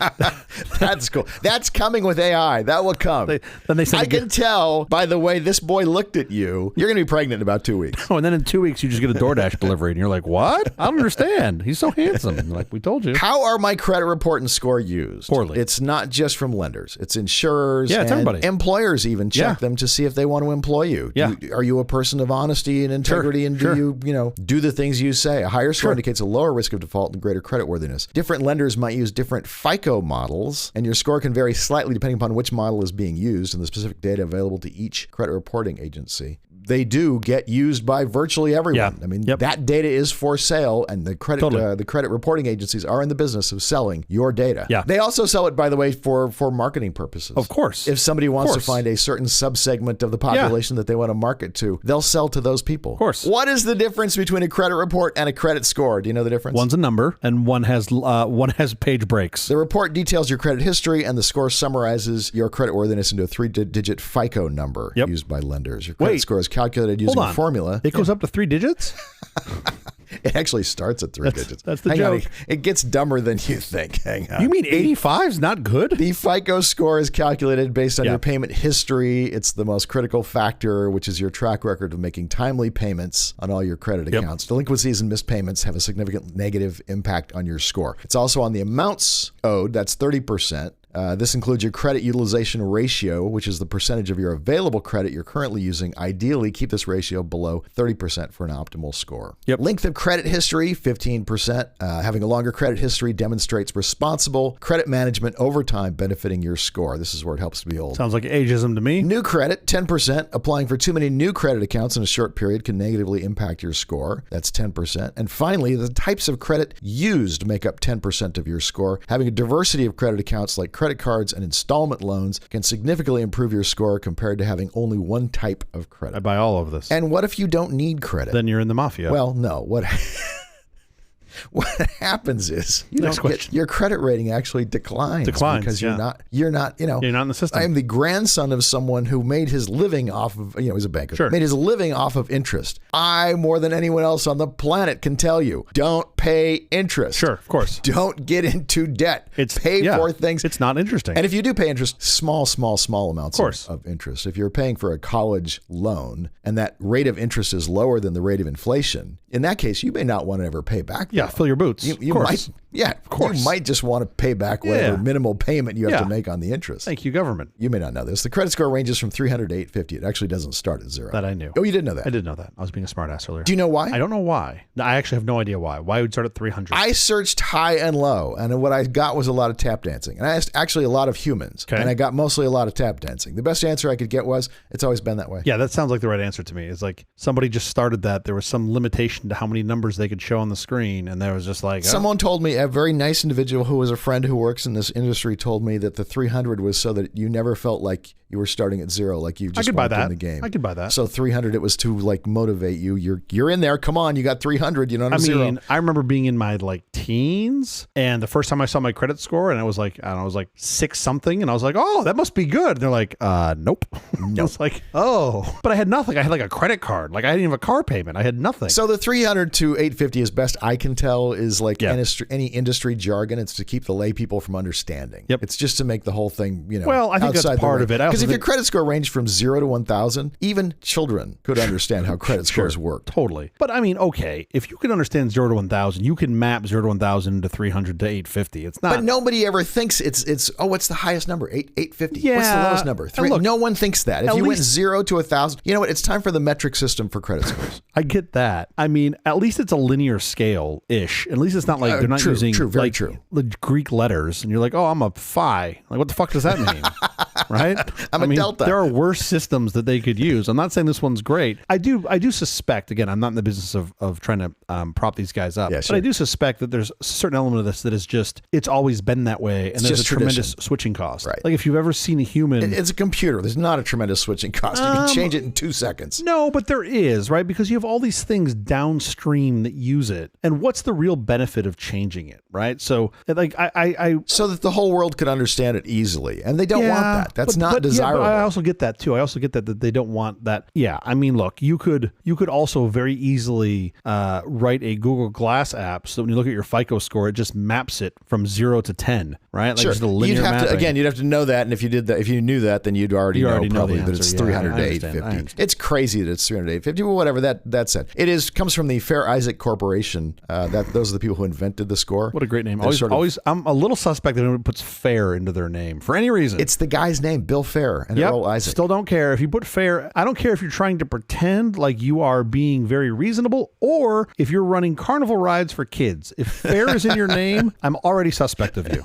That's cool. That's coming with AI. That will come. Then they said, I can tell by the way this boy looked at you, you're going to be pregnant in about 2 weeks. Oh, and then in 2 weeks, you just get a DoorDash delivery, and you're like, what? I don't understand. He's so handsome. And like, we told you. How are my credit report and score used? Poorly. It's not just from lenders. It's insurers Yeah, it's and everybody. employers even check them to see if they want to employ you. Yeah. Are you a person of honesty and integrity, and do you do the things you say? A higher score indicates a lower risk of default and greater creditworthiness. Different lenders might use different FICO models, and your score can vary slightly depending upon which model is being used and the specific data available to each credit reporting agency. They do get used by virtually everyone. Yeah. I mean, that data is for sale, and the credit reporting agencies are in the business of selling your data. Yeah. They also sell it, by the way, for marketing purposes. Of course. If somebody wants to find a certain subsegment of the population that they want to market to, they'll sell to those people. Of course. What is the difference between a credit report and a credit score? Do you know the difference? One's a number, and one has page breaks. The report details your credit history, and the score summarizes your creditworthiness into a 3-digit FICO number used by lenders. Your credit score is calculated using a formula. It goes up to 3 digits? It actually starts at 3 digits. That's the Hang joke. on. It gets dumber than you think. Hang on. You mean 85's not good? The FICO score is calculated based on your payment history. It's the most critical factor, which is your track record of making timely payments on all your credit accounts. Delinquencies and missed payments have a significant negative impact on your score. It's also on the amounts owed. That's 30%. This includes your credit utilization ratio, which is the percentage of your available credit you're currently using. Ideally, keep this ratio below 30% for an optimal score. Length of credit history, 15%. Having a longer credit history demonstrates responsible credit management over time, benefiting your score. This is where it helps to be old. Sounds like ageism to me. New credit, 10%. Applying for too many new credit accounts in a short period can negatively impact your score. That's 10%. And finally, the types of credit used make up 10% of your score. Having a diversity of credit accounts like credit cards and installment loans can significantly improve your score compared to having only one type of credit. I buy all of this. And what if you don't need credit? Then you're in the mafia. Well, no. What happens is your credit rating actually declines because you're not you're not in the system. I am the grandson of someone who made his living off of, he's a banker, made his living off of interest. I, more than anyone else on the planet, can tell you, don't pay interest. Sure, of course. Don't get into debt. Pay for things. It's not interesting. And if you do pay interest, small amounts of interest. If you're paying for a college loan and that rate of interest is lower than the rate of inflation, in that case, you may not want to ever pay back. Yeah, fill your boots. You might, of course. You might just want to pay back whatever minimal payment you have to make on the interest. Thank you, government. You may not know this. The credit score ranges from 300 to 850. It actually doesn't start at 0. That I knew. Oh, you didn't know that? I did know that. I was being a smart ass earlier. Do you know why? I don't know why. No, I actually have no idea why. Why would start at 300? I searched high and low, and what I got was a lot of tap dancing. And I asked actually a lot of humans, and I got mostly a lot of tap dancing. The best answer I could get was, it's always been that way. Yeah, that sounds like the right answer to me. It's like somebody just started that. There was some limitation to how many numbers they could show on the screen, and there was just like... Someone told me, a very nice individual who was a friend who works in this industry told me that the 300 was so that you never felt like you were starting at 0, like you just walked in the game. I could buy that. So 300, it was to like motivate you. You're in there. Come on, you got 300. You know what I'm saying? I remember being in my teens, and the first time I saw my credit score, and it was like, I don't know, it was like 6 something, and I was like, oh, that must be good. And they're like, nope. I was like, oh, but I had nothing. I had like a credit card. Like I didn't have a car payment. I had nothing. So the 300 to 850 is best I can tell tell is like any industry jargon. It's to keep the lay people from understanding. Yep. It's just to make the whole thing, Well, I think that's part of it. Because if your credit score ranged from 0 to 1,000, even children could understand how credit scores work. Totally. But I mean, okay, if you can understand 0 to 1,000, you can map 0 to 1,000 into 300 to 850. It's not. But nobody ever thinks it's what's the highest number? 850. Yeah. What's the lowest number? 3. Look, no one thinks that. If you went 0 to 1,000, you know what? It's time for the metric system for credit scores. I get that. I mean, at least it's a linear scale-ish. At least it's not like they're not using the Greek letters, and you're like, oh, I'm a phi. Like, what the fuck does that mean? Right? I'm a delta. There are worse systems that they could use. I'm not saying this one's great. I do suspect, again, I'm not in the business of trying to prop these guys up, but I do suspect that there's a certain element of this that is just, it's always been that way, and there's a tremendous switching cost. Right. Like if you've ever seen a human... It's a computer. There's not a tremendous switching cost. You can change it in 2 seconds. No, but there is, right? Because you have all these things downstream that use it. And what's the real benefit of changing it, right? So like so that the whole world could understand it easily. And they don't want that. That's not desirable. Yeah, but I also get that too. I also get that they don't want that. Yeah, I mean, look, you could also very easily write a Google Glass app so that when you look at your FICO score, it just maps it from 0 to 10, right? Like sure. just a linear you'd have to know that, and if you knew that, then you'd already know probably that it's 300 to 850. It's crazy that it's 300 to 850, but whatever. That said, it comes from the Fair Isaac Corporation. Those are the people who invented the score. What a great name! I'm a little suspect that anyone puts Fair into their name for any reason. It's the guy's name, Bill Fair, and Earl Isaac. Still don't care if you put Fair. I don't care if you're trying to pretend like you are being very reasonable, or if you're running carnival rides for kids. If Fair is in your name, I'm already suspect of you.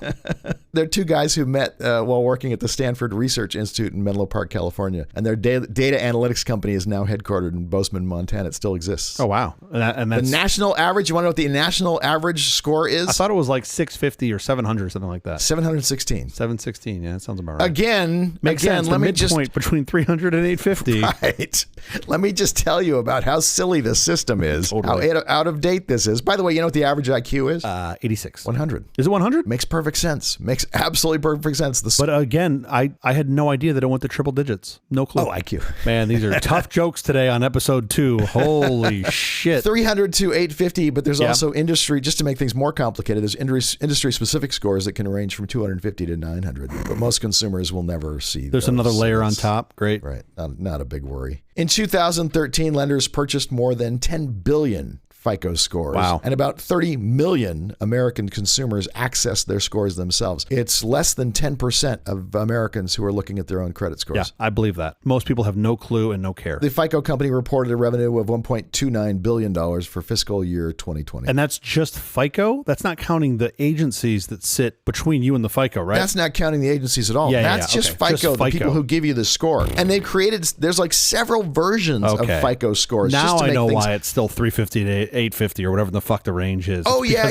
There are 2 guys who met while working at the Stanford Research Institute in Menlo Park, California, and their data analytics company is now headquartered in Bozeman, Montana. It still exists. Oh, wow. And that's the national average. You want to know what the national average score is? I thought it was like 650 or 700 or something like that. 716. 716. Yeah, that sounds about right. Again, let me just point between 300 and 850. Right. Let me just tell you about how silly this system is. Totally. How out of date this is. By the way, you know what the average IQ is? 86. 100. Is it 100? Makes perfect sense. Makes absolutely perfect sense. But again, I had no idea that it went to triple digits. No clue. Oh, IQ. Man, these are tough jokes today on episode 2. Holy shit. 300 to 850, but there's also industry, just to make things more complicated, there's industry-specific scores that can range from 250 to 900. But most consumers will never see There's another layer on top. Great. Right. Not a big worry. In 2013, lenders purchased more than 10 billion FICO scores. Wow. And about 30 million American consumers access their scores themselves. It's less than 10% of Americans who are looking at their own credit scores. Yeah, I believe that. Most people have no clue and no care. The FICO company reported a revenue of $1.29 billion for fiscal year 2020. And that's just FICO? That's not counting the agencies that sit between you and the FICO, right? That's not counting the agencies at all. That's just FICO, the people who give you the score. And they've created, there's like several versions of FICO scores. Now just to I know things, why it's still 350 to 850 or whatever the fuck the range is. Oh, yeah.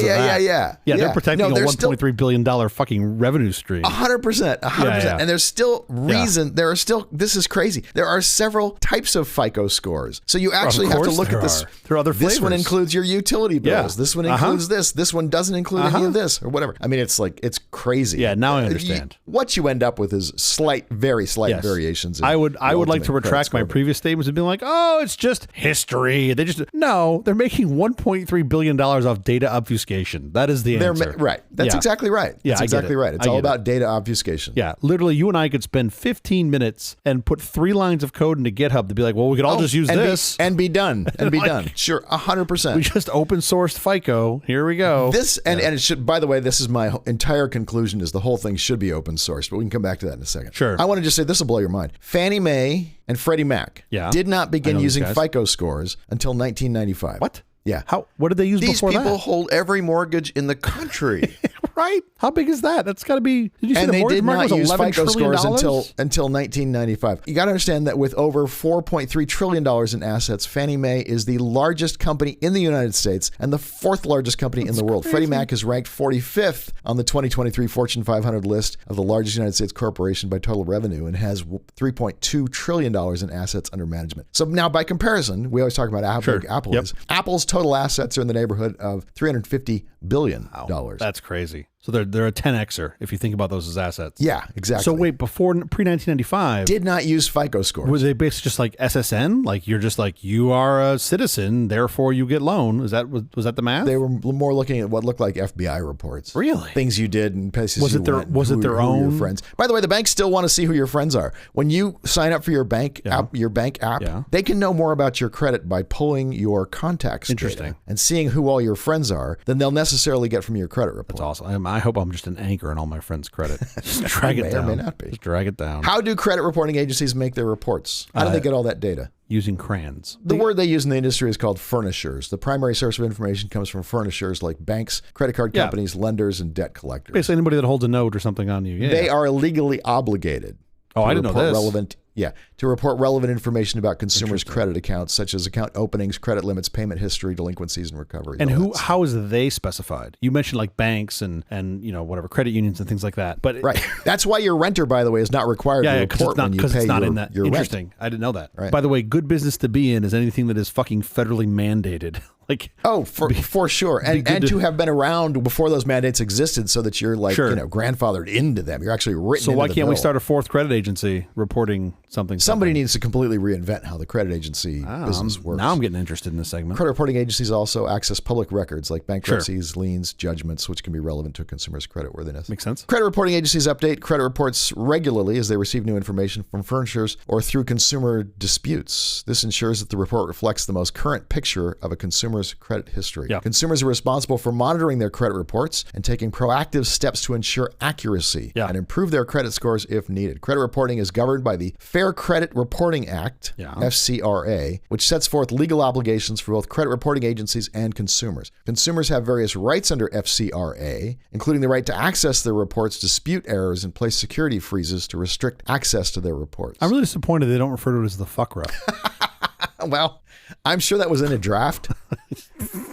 Yeah, they're protecting a $1.3 billion fucking revenue stream. 100%. Yeah. And there's still reason, there are still, this is crazy. There are several types of FICO scores. So you actually have to look at this. There are other flavors. This one includes your utility bills. This one includes this. This one doesn't include any of this or whatever. I mean, it's crazy. Yeah, now I understand. What you end up with is very slight variations. I would like to retract my previous statements and be like, oh, it's just history. No, they're making $1.3 billion off data obfuscation. That is the answer. Right. That's exactly right. That's exactly right. It's all about data obfuscation. Yeah. Literally, you and I could spend 15 minutes and put 3 lines of code into GitHub to be like, well, we could all just use this. And be done. And be done. Sure. 100%. We just open sourced FICO. Here we go. And it should, by the way, this is my entire conclusion is the whole thing should be open source, but we can come back to that in a second. Sure. I want to just say this will blow your mind. Fannie Mae and Freddie Mac did not begin using FICO scores until 1995. What? Yeah. What did they use before that? These people hold every mortgage in the country. Right? How big is that? That's got to be. Did you see and the they did not use $11 FICO trillion? scores until 1995. You got to understand that with over $4.3 trillion in assets, Fannie Mae is the largest company in the United States and the 4th largest company in the world. Freddie Mac is ranked 45th on the 2023 Fortune 500 list of the largest United States corporation by total revenue and has $3.2 trillion in assets under management. So now, by comparison, we always talk about how big Apple is. Apple's total assets are in the neighborhood of $350 billion. Wow, that's crazy. So they're a 10xer if you think about those as assets. Yeah, exactly. So wait, before pre-1995, did not use FICO scores. were they basically just like SSN? Like you're just like, you are a citizen, therefore you get loan. Was that the math? They were more looking at what looked like FBI reports. Really? Things you did and places Was you it their went, was it their who own your friends? By the way, the banks still want to see who your friends are. When you sign up for your bank app, they can know more about your credit by pulling your contacts data and seeing who all your friends are than they'll necessarily get from your credit report. That's awesome. I hope I'm just an anchor in all my friends' credit. Just drag it down. May or may not be. Just drag it down. How do credit reporting agencies make their reports? How do they get all that data? Using crayons. The word they use in the industry is called furnishers. The primary source of information comes from furnishers like banks, credit card companies, lenders, and debt collectors. Basically anybody that holds a note or something on you. Yeah. They are legally obligated. Oh, I didn't know this. To report relevant information about consumers' credit accounts, such as account openings, credit limits, payment history, delinquencies, and recoveries. And how is they specified? You mentioned like banks and whatever credit unions and things like that. But right, that's why your renter, by the way, is not required to report when you pay your Interesting. rent. I didn't know that. Right. By the way, good business to be in is anything that is fucking federally mandated. For sure, and to have been around before those mandates existed, so that you're grandfathered into them. You're actually written. So into why the can't we bill. start a fourth credit agency reporting something? Somebody needs to completely reinvent how the credit agency business works. Now I'm getting interested in this segment. Credit reporting agencies also access public records like bankruptcies, liens, judgments, which can be relevant to a consumer's creditworthiness. Makes sense. Credit reporting agencies update credit reports regularly as they receive new information from furnishers or through consumer disputes. This ensures that the report reflects the most current picture of a consumer's credit history. Yeah. Consumers are responsible for monitoring their credit reports and taking proactive steps to ensure accuracy and improve their credit scores if needed. Credit reporting is governed by the Fair Credit Reporting Act, FCRA, which sets forth legal obligations for both credit reporting agencies and consumers. Consumers have various rights under FCRA, including the right to access their reports, dispute errors, and place security freezes to restrict access to their reports. I'm really disappointed they don't refer to it as the fuck rep. Well, I'm sure that was in a draft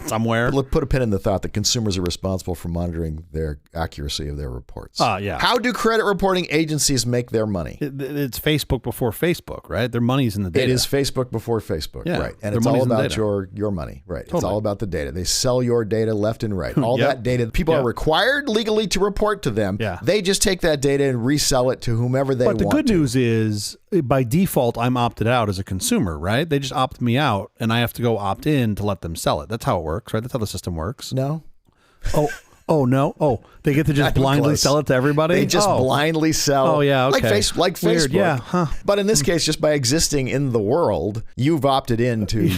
somewhere. But put a pin in the thought that consumers are responsible for monitoring their accuracy of their reports. Yeah. How do credit reporting agencies make their money? It's Facebook before Facebook, right? Their money's in the data. It is Facebook before Facebook, right? And it's all about your money, right? Totally. It's all about the data. They sell your data left and right. All that data, people are required legally to report to them. Yeah. They just take that data and resell it to whomever they want. But the good news is, by default, I'm opted out as a consumer, right? They just opt me out, and I have to go opt in to let them sell it. That's how it works, right? That's how the system works. No. Oh, no. Oh, they get to just blindly sell it to everybody? They just blindly sell. Oh, yeah, okay. Like Weird, Facebook. yeah. Huh. But in this case, just by existing in the world, you've opted in to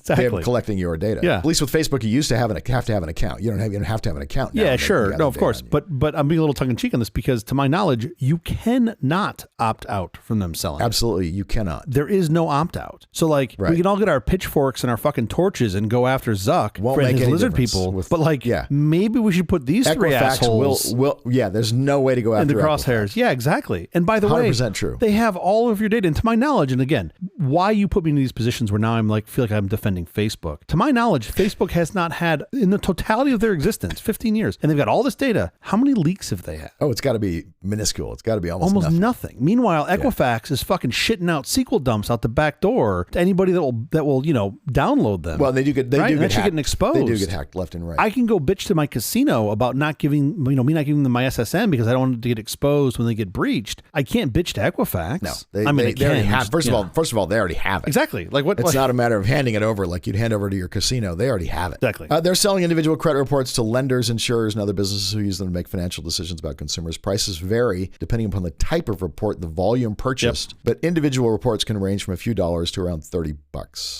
them collecting your data. Yeah. At least with Facebook, you used to have to have an account. You don't have to have an account now. Yeah, sure. No, of course. But I'm being a little tongue-in-cheek on this because, to my knowledge, you cannot opt out from them selling. Absolutely, you cannot. There is no opt-out. So, we can all get our pitchforks and our fucking torches and go after Zuck and his lizard people. But, maybe we should put these three assholes there's no way to go after in the crosshairs. Yeah, exactly. And by the way, 100% true. They have all of your data. And to my knowledge, and again, why you put me in these positions where now I'm feel like I'm defending Facebook. To my knowledge, Facebook has not had, in the totality of their existence, 15 years, and they've got all this data. How many leaks have they had? Oh, it's got to be minuscule. It's got to be almost nothing. Meanwhile, Equifax is fucking shitting out SQL dumps out the back door to anybody that will download them. Well, they do get getting exposed. They do get hacked left and right. I can go bitch to my casino about not giving me not giving them my SSN because I don't want it to get exposed when they get breached. I can't bitch to Equifax. No, they already have. First of all, they already have it. Exactly. It's not a matter of handing it over like you'd hand over to your casino. They already have it. Exactly. They're selling individual credit reports to lenders, insurers, and other businesses who use them to make financial decisions about consumers. Prices vary depending upon the type of report, the volume purchased, but individual reports can range from a few dollars to around $30.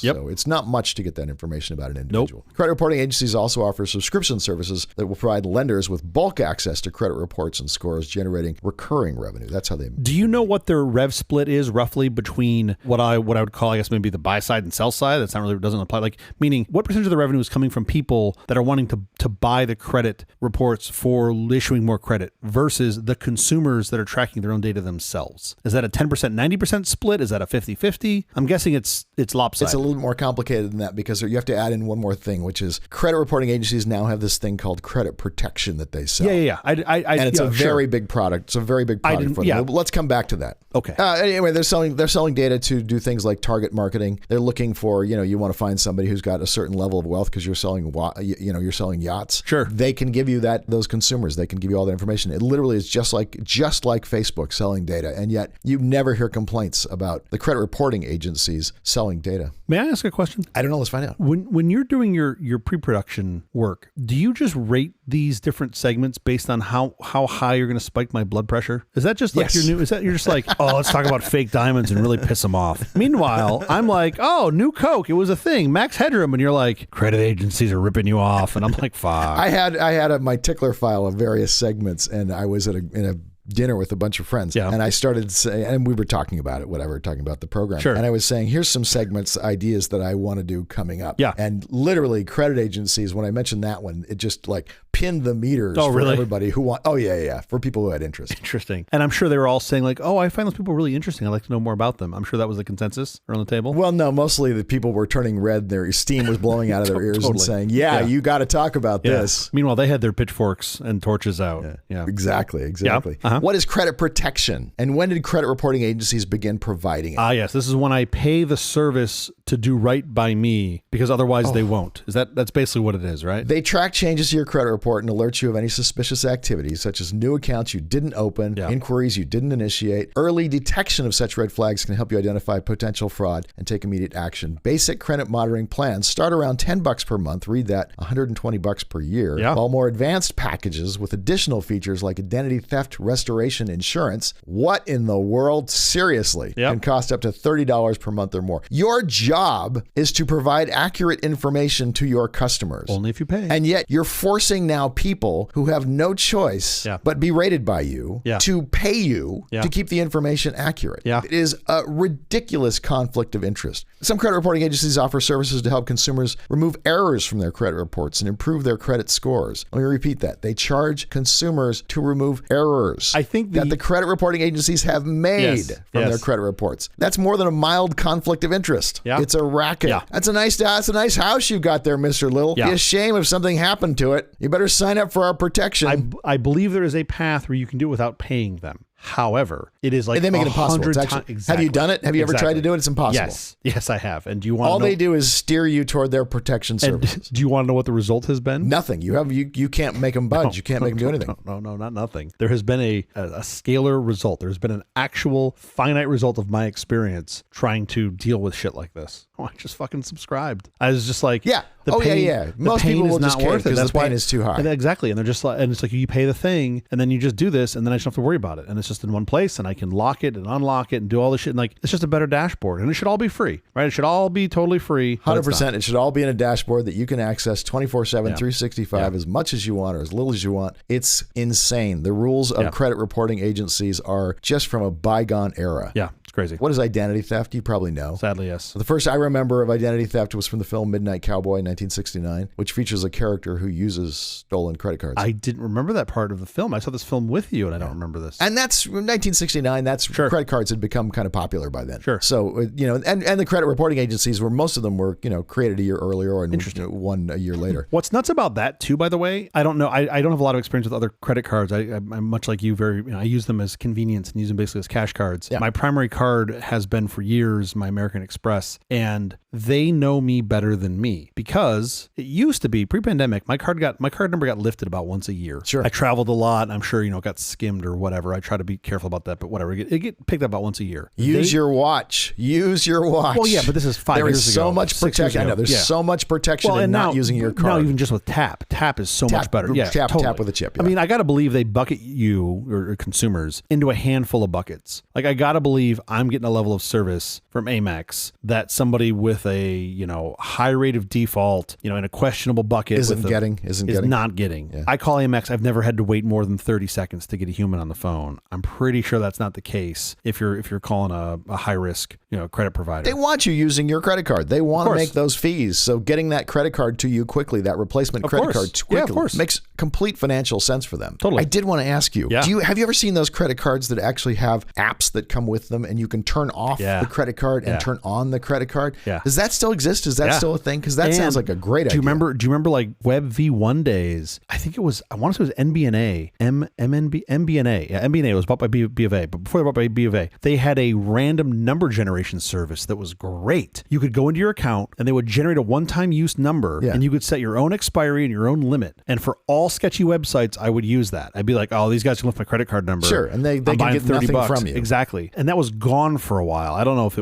Yep. So it's not much to get that information about an individual. Nope. Credit reporting agencies also offer subscription services that will provide lenders with bulk access to credit reports and scores, generating recurring revenue. That's how they. Do you know what their rev split is roughly between what I would call, I guess, maybe the buy side and sell side? That's not really, doesn't apply. Meaning, what percentage of the revenue is coming from people that are wanting to buy the credit reports for issuing more credit versus the consumers that are tracking their own data themselves? Is that a 10%, 90% split? Is that a 50-50? I'm guessing it's lopsided. It's a little more complicated than that because you have to add in one more thing, which is credit reporting agencies now have this thing called credit protection that they sell. And it's a very big product. It's a very big product for them. Yeah. Let's come back to that. Okay. Anyway, they're selling data to do things like target marketing. They're looking for, you want to find somebody who's got a certain level of wealth because you're selling yachts. Sure. They can give you those consumers. They can give you all that information. It literally is just like Facebook selling data, and yet you never hear complaints about the credit reporting agencies selling data. May I ask a question? I don't know. Let's find out. When you're doing your pre-production work, do you just rate these different segments based on how high you're going to spike my blood pressure? Is that just like you're just like, oh, let's talk about fake diamonds and really piss them off? Meanwhile, I'm like, oh, new Coke, it was a thing, max headroom, and you're like, credit agencies are ripping you off, and I'm like, fuck. I had my tickler file of various segments, and I was in a dinner with a bunch of friends, and I started saying, and we were talking about it, talking about the program. Sure. And I was saying, here's some segments, ideas that I want to do coming up. Yeah. And literally, credit agencies, when I mentioned that one, it just like pinned the meters for everybody who want. Oh yeah, for people who had interest. Interesting. And I'm sure they were all saying like, oh, I find those people really interesting. I'd like to know more about them. I'm sure that was the consensus around the table. Well, no, mostly the people were turning red. Their steam was blowing out of their ears and saying, you got to talk about this. Meanwhile, they had their pitchforks and torches out. Yeah. Exactly. Yeah. Uh-huh. What is credit protection, and when did credit reporting agencies begin providing it? Yes, this is when I pay the service to do right by me, because otherwise they won't. That's basically what it is, right? They track changes to your credit report and alert you of any suspicious activities, such as new accounts you didn't open, inquiries you didn't initiate. Early detection of such red flags can help you identify potential fraud and take immediate action. Basic credit monitoring plans start around $10 per month. Read that, $120 per year. Yeah. While more advanced packages with additional features like identity theft restoration insurance, what in the world, seriously, can cost up to $30 per month or more. Your job is to provide accurate information to your customers. Only if you pay. And yet you're forcing now people who have no choice but be rated by you to pay you to keep the information accurate. Yeah. It is a ridiculous conflict of interest. Some credit reporting agencies offer services to help consumers remove errors from their credit reports and improve their credit scores. Let me repeat that. They charge consumers to remove errors I think that the credit reporting agencies have made from their credit reports. That's more than a mild conflict of interest. Yeah. It's a racket. Yeah. That's a nice house you got there, Mr. Little. Yeah. Be a shame if something happened to it. You better sign up for our protection. I believe there is a path where you can do it without paying them. However, it is like and they make it impossible. Exactly. Have you done it? Have you ever tried to do it? It's impossible. Yes, I have. And do you want? All they do is steer you toward their protection services. Do you want to know what the result has been? Nothing. You can't make them budge. You can't make them do anything. No, not nothing. There has been a scalar result. There's been an actual finite result of my experience trying to deal with shit like this. Oh, I just fucking subscribed. I was just like, Most people will just cave because the pain is too high. Exactly. And they're just like, and it's like you pay the thing, and then you just do this, and then I just don't have to worry about it, and it's just in one place, and I can lock it and unlock it and do all this shit. And like, it's just a better dashboard, and it should all be free, right? It should all be totally free. 100%. It should all be in a dashboard that you can access 24/7, 365, as much as you want or as little as you want. It's insane. The rules of credit reporting agencies are just from a bygone era. Yeah. It's crazy. What is identity theft? You probably know. Sadly, yes. The first I remember of identity theft was from the film Midnight Cowboy in 1969, which features a character who uses stolen credit cards. I didn't remember that part of the film. I saw this film with you, and I don't remember this. And that's 1969. That's credit cards had become kind of popular by then. Sure. So, and the credit reporting agencies were, most of them were, created a year earlier or one a year later. What's nuts about that too, by the way, I don't know. I don't have a lot of experience with other credit cards. I'm much like you, I use them as convenience and use them basically as cash cards. Yeah. My primary card has been for years my American Express, and they know me better than me because it used to be pre-pandemic. My card number got lifted about once a year. Sure. I traveled a lot. And I'm sure, it got skimmed or whatever. I try to be careful about that, but whatever. It get picked up about once a year. Use your watch. Well, yeah, but this is 5 years ago. There is so much protection. I know. There's so much protection in not using your card. Now even just with tap is so much better. Yeah, tap with a chip. Yeah. I mean, I got to believe they bucket you or consumers into a handful of buckets. Like, I got to believe I'm getting a level of service from Amex that somebody with a high rate of default in a questionable bucket is not getting. Yeah. I call Amex. I've never had to wait more than 30 seconds to get a human on the phone. I'm pretty sure that's not the case if you're calling a high risk credit provider. They want you using your credit card. They want to make those fees. So getting that credit card to you quickly, that replacement credit card quickly, makes complete financial sense for them. Totally. I did want to ask you, Yeah. have you ever seen those credit cards that actually have apps that come with them and you can turn off the credit card and turn on the credit card? Yeah. Does that still exist? Is that still a thing? Because that sounds like a great idea. Do you remember like Web V1 days? I think it was, I want to say it was NBNA, MBNA. Yeah, MBNA. It was bought by B of A, but before they were bought by B of A, they had a random number generation service that was great. You could go into your account and they would generate a one-time use number and you could set your own expiry and your own limit. And for all sketchy websites, I would use that. I'd be like, oh, these guys can lift my credit card number. Sure, and they can get nothing from you. Exactly. And that was gone for a while. I don't know if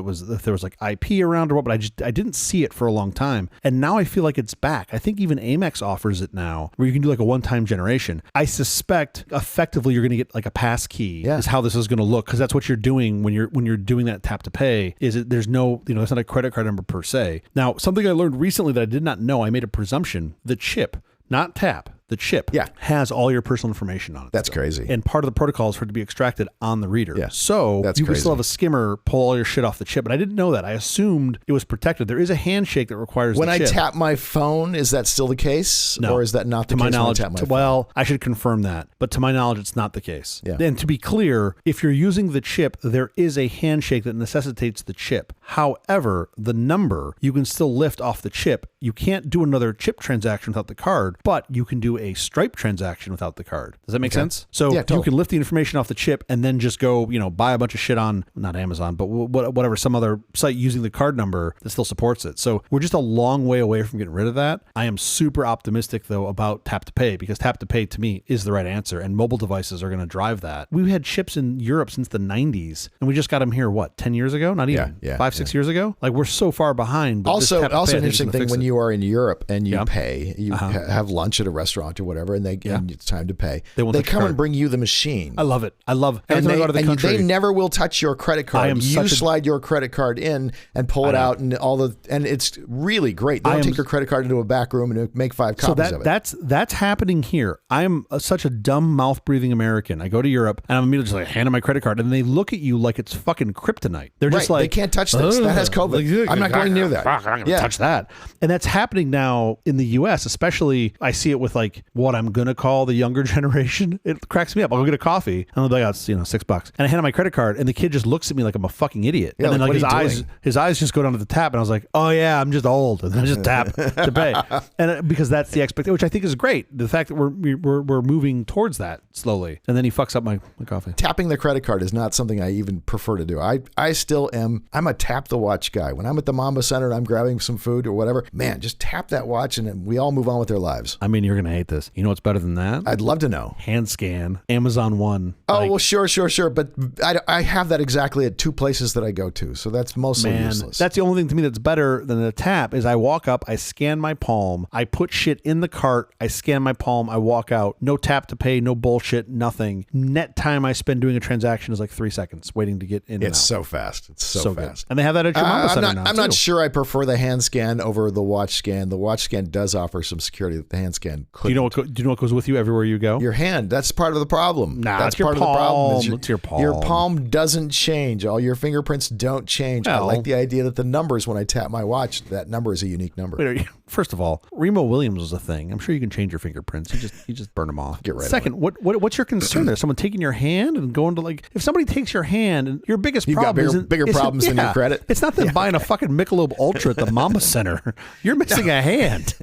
there was like IP around or what, but I didn't see it for a long time. And now I feel like it's back. I think even Amex offers it now where you can do like a one-time generation. I suspect effectively you're going to get like a pass key is how this is going to look, because that's what you're doing when you're doing that tap to pay. There's no, it's not a credit card number per se. Now, something I learned recently that I did not know, I made a presumption, the chip, not tap, the chip has all your personal information on it. That's crazy. And part of the protocol is for it to be extracted on the reader. Yeah. So you can still have a skimmer pull all your shit off the chip. But I didn't know that. I assumed it was protected. There is a handshake that requires when the chip. I tap my phone, is that still the case? No. Or is that not the case when I tap my phone? Well, I should confirm that. But to my knowledge, it's not the case. Yeah. And to be clear, if you're using the chip, there is a handshake that necessitates the chip. However, the number you can still lift off the chip. You can't do another chip transaction without the card, but you can do a Stripe transaction without the card. Does that make sense? So you can lift the information off the chip and then just go, buy a bunch of shit on, not Amazon, but whatever, some other site using the card number that still supports it. So we're just a long way away from getting rid of that. I am super optimistic though about tap to pay, because tap to pay to me is the right answer, and mobile devices are going to drive that. We've had chips in Europe since the 90s, and we just got them here, 10 years ago? Not even. 5-6 years ago? Like, we're so far behind. But also an interesting thing when you are in Europe and you pay, you have lunch at a restaurant or whatever, and and it's time to pay. They come and bring you the machine. I love it. And they never will touch your credit card. You slide your credit card in and pull it out, and it's really great. They don't take your credit card into a back room and make 5 copies of it. That's happening here. I'm such a dumb mouth breathing American. I go to Europe and I'm immediately just like handing my credit card, and they look at you like it's fucking kryptonite. They're just like, they can't touch this. That has COVID. I'm not going near that. I'm not going to touch that. And that's happening now in the US, especially. I see it with like what I'm going to call the younger generation. It cracks me up. I'll go get a coffee and I'll be like, it's $6. And I hand him my credit card and the kid just looks at me like I'm a fucking idiot. Yeah, and then like his eyes just go down to the tap, and I was like, oh yeah, I'm just old. And then I just tap to pay. And because that's the expectation, which I think is great. The fact that we're moving towards that slowly. And then he fucks up my coffee. Tapping the credit card is not something I even prefer to do. I still am. I'm a tap the watch guy. When I'm at the Mamba Center and I'm grabbing some food or whatever, man, just tap that watch and we all move on with their lives. I mean, you're going to hate this. You know what's better than that? I'd love to know. Hand scan, Amazon One. Oh, well, sure. But I have that exactly at 2 places that I go to. So that's mostly useless. That's the only thing to me that's better than a tap is I walk up, I scan my palm, I put shit in the cart, I scan my palm, I walk out. No tap to pay, no bullshit, nothing. Net time I spend doing a transaction is like 3 seconds waiting to get in and out. It's so fast. It's so fast. Good. And they have that at your Mamba Center now, I'm not sure I prefer the hand scan over the watch scan. The watch scan does offer some security that the hand scan couldn't. Do you know what goes with you everywhere you go? Your hand. That's part of the problem. Nah, that's part of the problem. It's your palm. Your palm doesn't change. All your fingerprints don't change. I like the idea that the numbers, when I tap my watch, that number is a unique number. Wait, first of all, Remo Williams was a thing. I'm sure you can change your fingerprints. You just burn them off. Get rid Second, of it. what's your concern there? Someone taking your hand and going to like, if somebody takes your hand, and your biggest problem is bigger problems than your credit. It's not them buying a fucking Michelob Ultra at the Mamba Center. You're missing a hand.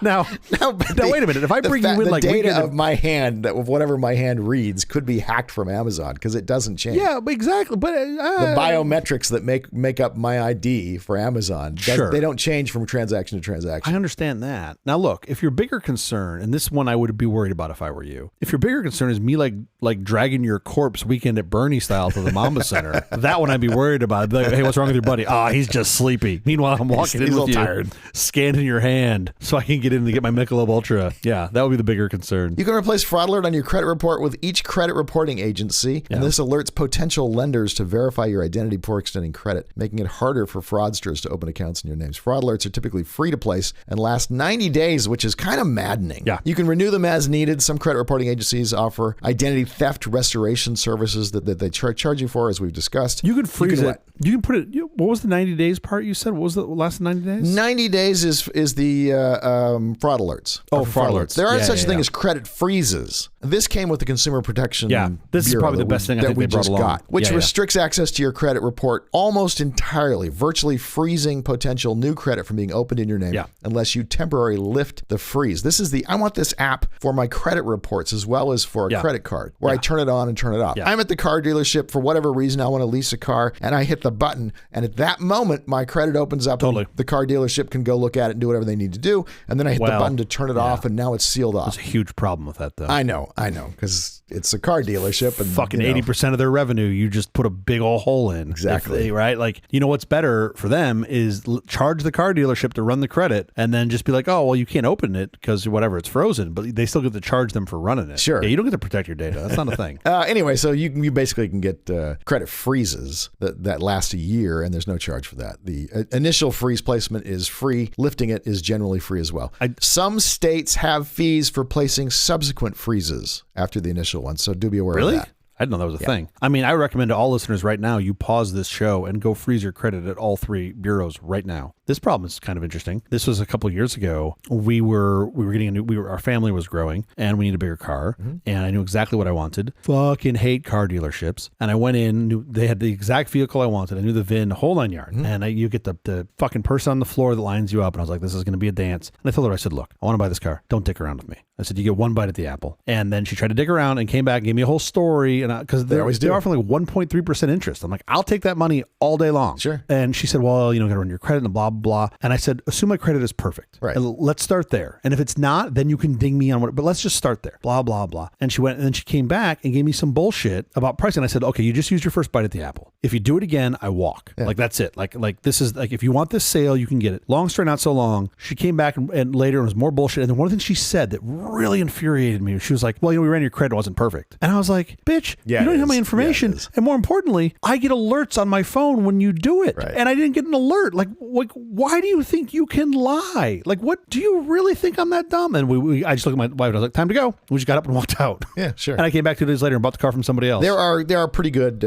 Now, wait a minute. If I bring you in the like data of my hand, of whatever my hand reads, could be hacked from Amazon because it doesn't change. Yeah, exactly. But the biometrics that make up my ID for Amazon, they don't change from transaction to transaction. I understand that. Now, look, if your bigger concern, and this one I would be worried about if I were you, if your bigger concern is me like dragging your corpse weekend at Bernie style to the Mamba Center, that one I'd be worried about. I'd be like, hey, what's wrong with your buddy? He's just sleepy. Meanwhile, I'm walking in with you, tired, scanning your hand so I can get in to get my Michelob Ultra. Yeah, that would be the bigger concern. You can replace fraud alert on your credit report with each credit reporting agency, and this alerts potential lenders to verify your identity before extending credit, making it harder for fraudsters to open accounts in your names. Fraud alerts are typically free to place and last 90 days, which is kind of maddening. Yeah. You can renew them as needed. Some credit reporting agencies offer identity theft restoration services that they charge you for, as we've discussed. You can freeze it. You can put it. What was the 90 days part you said? What was the last 90 days? 90 days is the fraud alerts. Oh, fraud alerts. There aren't Yeah, such a thing yeah. as credit freezes. This came with the Consumer Protection This is Bureau probably the best thing I think we they brought just along. got, which Yeah. restricts access to your credit report almost entirely, virtually freezing potential new credit from being opened in your name unless you temporarily lift the freeze. This is I want this app for my credit reports as well as for a credit card where I turn it on and turn it off. I'm at the car dealership for whatever reason. I want to lease a car and I hit the button, and at that moment my credit opens up and the car dealership can go look at it and do whatever they need to do, and then I hit the button to turn it off, and now it's sealed off. There's a huge problem with that, though. I know, because it's a car dealership, and fucking 80% of their revenue, you just put a big old hole in. Exactly. Right? Like, you know what's better for them is charge the car dealership to run the credit, and then just be like, oh, well, you can't open it because whatever, it's frozen, but they still get to charge them for running it. Sure. Yeah, you don't get to protect your data. That's not a thing. Anyway, so you basically can get credit freezes that last a year, and there's no charge for that. The initial freeze placement is free. Lifting it is generally free as well. Some states have fees for placing subsequent freezes after the initial one, so do be aware of that. I didn't know that was a thing. I mean, I recommend to all listeners right now, you pause this show and go freeze your credit at all three bureaus right now. This problem is kind of interesting. This was a couple of years ago. We were getting our family was growing and we needed a bigger car, and I knew exactly what I wanted. Fucking hate car dealerships. And I went in, they had the exact vehicle I wanted. I knew the VIN, the whole 9 yards. And you get the fucking person on the floor that lines you up. And I was like, this is going to be a dance. And I told her, I said, look, I want to buy this car. Don't dick around with me. I said, you get one bite at the apple. And then she tried to dig around and came back and gave me a whole story. And because they're offering like 1.3% interest. I'm like, I'll take that money all day long. Sure. And she said, well, got to run your credit and blah, blah, blah. And I said, assume my credit is perfect. Right. And let's start there. And if it's not, then you can ding me on but let's just start there. Blah, blah, blah. And she went, and then she came back and gave me some bullshit about pricing. I said, okay, you just used your first bite at the apple. If you do it again, I walk. Like, that's it. Like this is like, if you want this sale, you can get it. Long story, not so long. She came back and later it was more bullshit. And then one of the things she said that really infuriated me, she was like, well, we ran your credit, it wasn't perfect. And I was like, bitch, you don't have my information. And more importantly, I get alerts on my phone when you do it. Right. And I didn't get an alert. Like, why do you think you can lie? Like, what do you really think I'm that dumb? And I just looked at my wife and I was like, time to go. We just got up and walked out. Yeah, sure. And I came back 2 days later and bought the car from somebody else. There are pretty good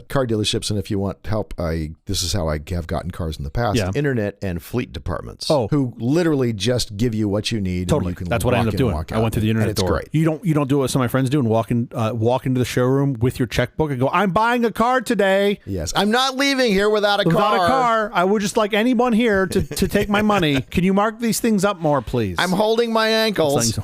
car dealerships, and if you want help, this is how I have gotten cars in the past. Yeah. Internet and fleet departments. Oh. Who literally just give you what you need. Totally. And you can That's what I ended up doing. I went through the internet door. Great. You don't do what some of my friends do and walk into the showroom with your checkbook and go, I'm buying a car today. Yes. I'm not leaving here without a car. Without a car. I would just like anyone here to take my money. Can you mark these things up more, please? I'm holding my ankles.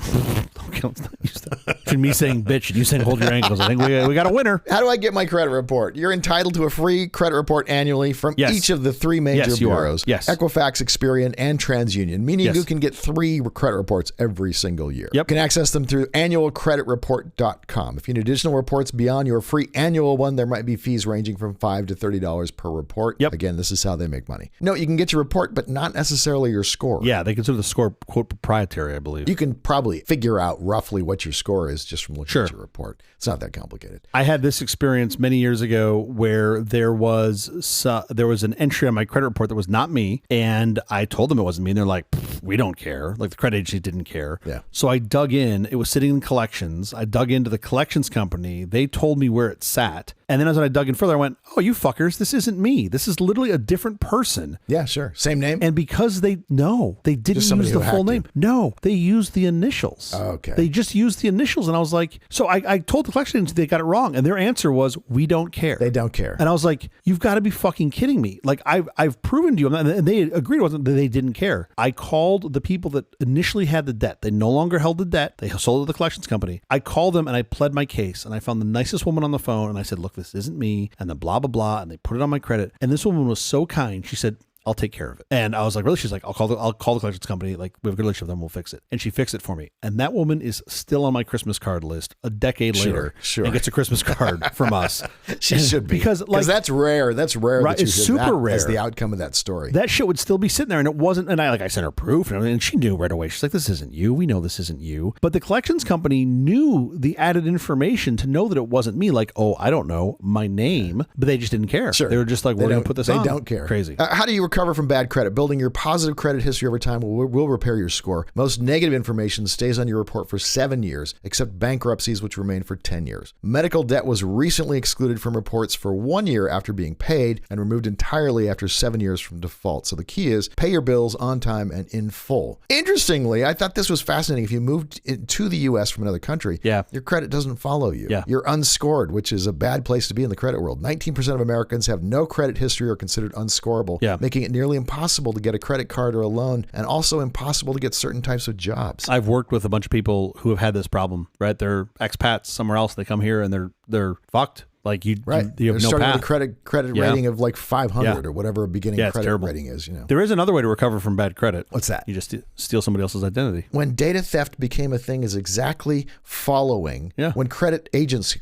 Between me saying bitch and you saying hold your ankles, I think we got a winner. How do I get my credit report? You're entitled to a free credit report annually from each of the 3 major bureaus. Yes. Equifax, Experian, and TransUnion, meaning you can get 3 credit reports every single year. Yep. You can access them through annualcreditreport.com. If you need additional reports beyond your free annual one, there might be fees ranging from $5 to $30 per report. Yep. Again, this is how they make money. Note, you can get your report, but not necessarily your score. Yeah, they consider the score, quote, proprietary, I believe. You can probably figure out roughly what your score is just from looking at your report. It's not that complicated. I had this experience many years ago where there was an entry on my credit report that was not me, and I told them it wasn't me, and they're like, we don't care. Like, the credit agency didn't care. Yeah. So I dug in. It was sitting in collections. I dug into the collections company. They told me where it sat. And then as I dug in further, I went, oh, you fuckers, this isn't me. This is literally a different person. Yeah, sure. Same name? And because they didn't use the full name. No, they used the initials. Okay. They just used the initials. And I was like, so I told the collection agency they got it wrong. And their answer was, we don't care. They don't care. And I was like, you've got to be fucking kidding me. Like, I've proven to you, and they agreed it wasn't that they didn't care. I called the people that initially had the debt. They no longer held the debt. They sold it to the collections company. I called them and I pled my case. And I found the nicest woman on the phone. And I said, look, this isn't me. And then blah, blah, blah. And they put it on my credit. And this woman was so kind. She said, I'll take care of it. And I was like, really? She's like, I'll call the collections company. Like, we have a good relationship with them. We'll fix it. And she fixed it for me. And that woman is still on my Christmas card list a decade later. Sure. And gets a Christmas card from us. She should be. Because that's rare. That's rare. Right, that it's super rare. As the outcome of that story. That shit would still be sitting there, and it wasn't. And I sent her proof and everything, and she knew right away. She's like, this isn't you. We know this isn't you. But the collections company knew the added information to know that it wasn't me. Like, oh, I don't know my name, but they just didn't care. Sure. They were just like, we're going to put this on. They don't care. Crazy. How do you recover from bad credit. Building your positive credit history over time will repair your score. Most negative information stays on your report for 7 years, except bankruptcies, which remain for 10 years. Medical debt was recently excluded from reports for 1 year after being paid and removed entirely after 7 years from default. So the key is pay your bills on time and in full. Interestingly, I thought this was fascinating. If you moved to the U.S. from another country, your credit doesn't follow you. You're unscored, which is a bad place to be in the credit world. 19% of Americans have no credit history or considered unscorable, making it nearly impossible to get a credit card or a loan, and also impossible to get certain types of jobs. I've worked with a bunch of people who have had this problem, right? They're expats somewhere else. They come here and they're fucked. Like you have no starting path. with a credit rating of like 500 or whatever a beginning credit rating is. There is another way to recover from bad credit. What's that? You just steal somebody else's identity. When data theft became a thing is exactly following when credit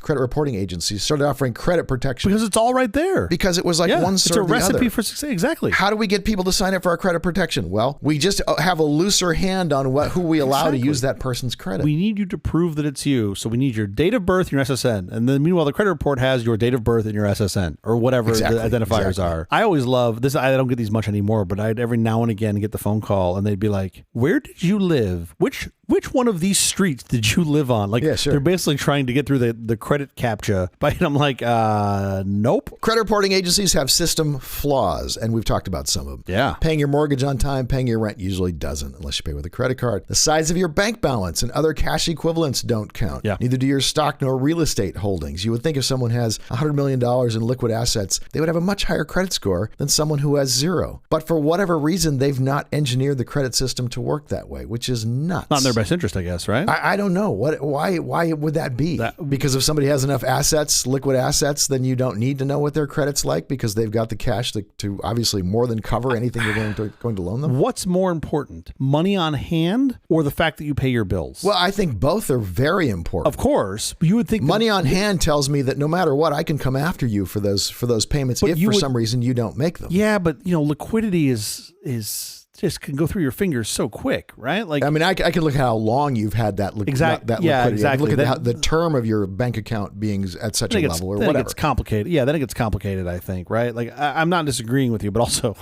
reporting agencies started offering credit protection. Because it's all right there. Because it was like one served the other. It's a recipe for success. Exactly. How do we get people to sign up for our credit protection? Well, we just have a looser hand on who we allow to use that person's credit. We need you to prove that it's you. So we need your date of birth and your SSN. And then meanwhile, the credit report has your date of birth and your SSN or whatever the identifiers are. I always love this. I don't get these much anymore, but I'd every now and again get the phone call and they'd be like, where did you live? Which one of these streets did you live on? Like, they're basically trying to get through the credit CAPTCHA. But I'm like, nope. Credit reporting agencies have system flaws, and we've talked about some of them. Yeah. Paying your mortgage on time, paying your rent usually doesn't, unless you pay with a credit card. The size of your bank balance and other cash equivalents don't count. Neither do your stock nor real estate holdings. You would think if someone has $100 million in liquid assets, they would have a much higher credit score than someone who has zero. But for whatever reason, they've not engineered the credit system to work that way, which is nuts. Not in their best interest, I guess, right? I don't know. Why would that be? Because if somebody has enough assets, liquid assets, then you don't need to know what their credit's like because they've got the cash to obviously more than cover anything you're going to loan them. What's more important, money on hand or the fact that you pay your bills? Well, I think both are very important. Of course. You would think money on hand tells me that no matter what, I can come after you for those payments if for some reason you don't make them. Yeah, but liquidity is just can go through your fingers so quick, right? Like, I mean, I can look at how long you've had that liquidity. Exactly. I can look at the term of your bank account being at such a level or whatever. Then it gets complicated. Yeah, then it gets complicated, I think, right? Like, I'm not disagreeing with you, but also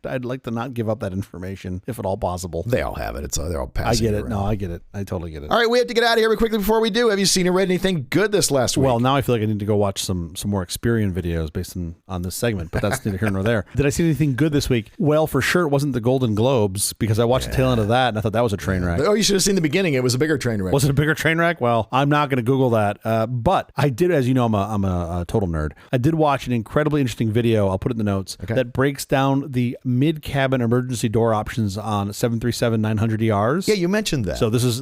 I'd like to not give up that information if at all possible. They all have it. They're all passing I get it. around. No, I get it. I totally get it. All right, we have to get out of here. But quickly before we do, have you seen or read anything good this last week? Well, now I feel like I need to go watch some more Experian videos based on this segment, but that's neither here nor there. Did I see anything good this week? Well, for sure it wasn't the Golden Globes because I watched the tail end of that and I thought that was a train wreck. Oh, you should have seen the beginning. It was a bigger train wreck. Was it a bigger train wreck? Well, I'm not going to Google that. But I did, as you know, I'm a total nerd. I did watch an incredibly interesting video. I'll put it in the notes that breaks down the mid-cabin emergency door options on 737-900ERs. Yeah, you mentioned that. So this is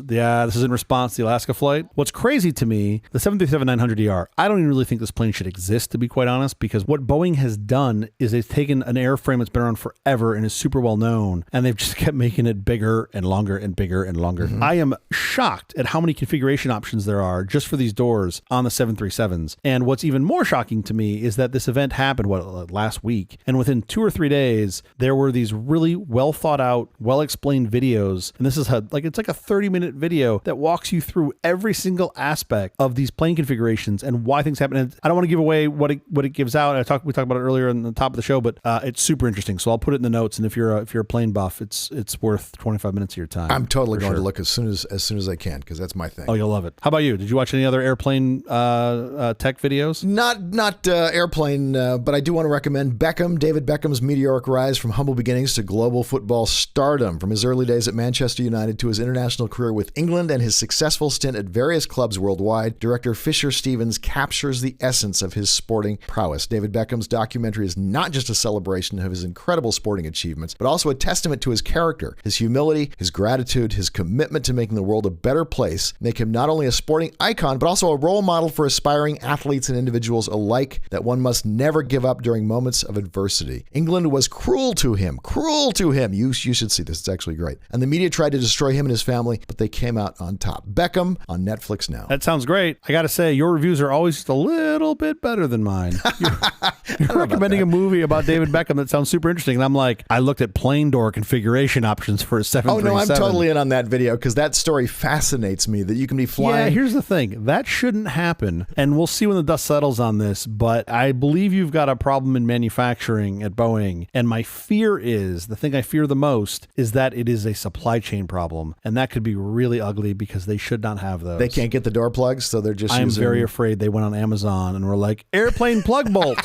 in response to the Alaska flight. What's crazy to me, the 737-900ER, I don't even really think this plane should exist, to be quite honest, because what Boeing has done is they've taken an airframe that's been around forever and is super well known, and they've just kept making it bigger and longer and bigger and longer. Mm-hmm. I am shocked at how many configuration options there are just for these doors on the 737s. And what's even more shocking to me is that this event happened, last week, and within 2 or 3 days, there were these really well thought out, well explained videos. And this is it's like a 30-minute video that walks you through every single aspect of these plane configurations and why things happen. And I don't want to give away what it gives out. We talked about it earlier in the top of the show, but it's super interesting. So I'll put it in the notes. And if you're a plane buff, it's worth 25 minutes of your time. I'm totally going to look as soon as I can because that's my thing. Oh, you'll love it. How about you? Did you watch any other airplane tech videos? Not airplane, but I do want to recommend David Beckham's meteoric rise from humble beginnings to global football stardom. From his early days at Manchester United to his international career with England and his successful stint at various clubs worldwide, director Fisher Stevens captures the essence of his sporting prowess. David Beckham's documentary is not just a celebration of his incredible sporting achievements, but also a testament to his character, his humility, his gratitude, his commitment to making the world a better place, make him not only a sporting icon, but also a role model for aspiring athletes and individuals alike that one must never give up during moments of adversity. England was cruel to him. You should see this. It's actually great. And the media tried to destroy him and his family, but they came out on top. Beckham on Netflix now. That sounds great. I got to say, your reviews are always just a little bit better than mine. You're recommending a movie about David Beckham that sounds super interesting. And I'm like, I looked at Plane Dork configuration options for a 737. Oh, no, I'm totally in on that video because that story fascinates me that you can be flying. Yeah, here's the thing. That shouldn't happen. And we'll see when the dust settles on this. But I believe you've got a problem in manufacturing at Boeing. And my fear is, the thing I fear the most is that it is a supply chain problem. And that could be really ugly because they should not have those. They can't get the door plugs, so they're just I'm using... very afraid they went on Amazon and were like, airplane plug bolt.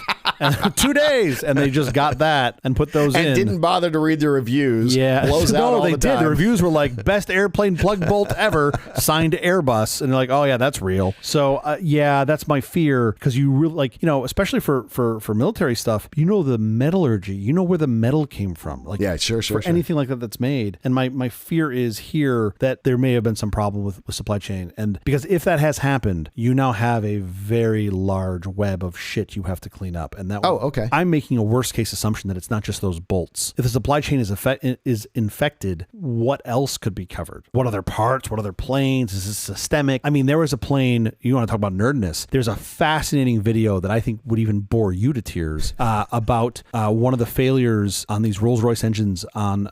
2 days. And they just got that and put those in. And didn't bother to read the reviews. Yeah. Blows out all they the did. time. The reviews were like, best airplane plug bolt ever, signed Airbus. And they're like, oh, yeah, that's real. So, yeah, that's my fear because you really, like, you know, especially for military stuff, you know, the metallurgy, you know where the metal came from. Like, yeah, sure. Anything like that that's made. And my fear is here that there may have been some problem with supply chain. And because if that has happened, you now have a very large web of shit you have to clean up. And that okay. I'm making a worst case assumption that it's not just those bolts. If the supply chain is infected, what else could be covered? What other parts? What other planes? Is this systemic? I mean, there was a plane, you want to talk about nerdness. There's a fascinating video that I think would even bore you to tears about one of the failures on these Rolls-Royce engines on the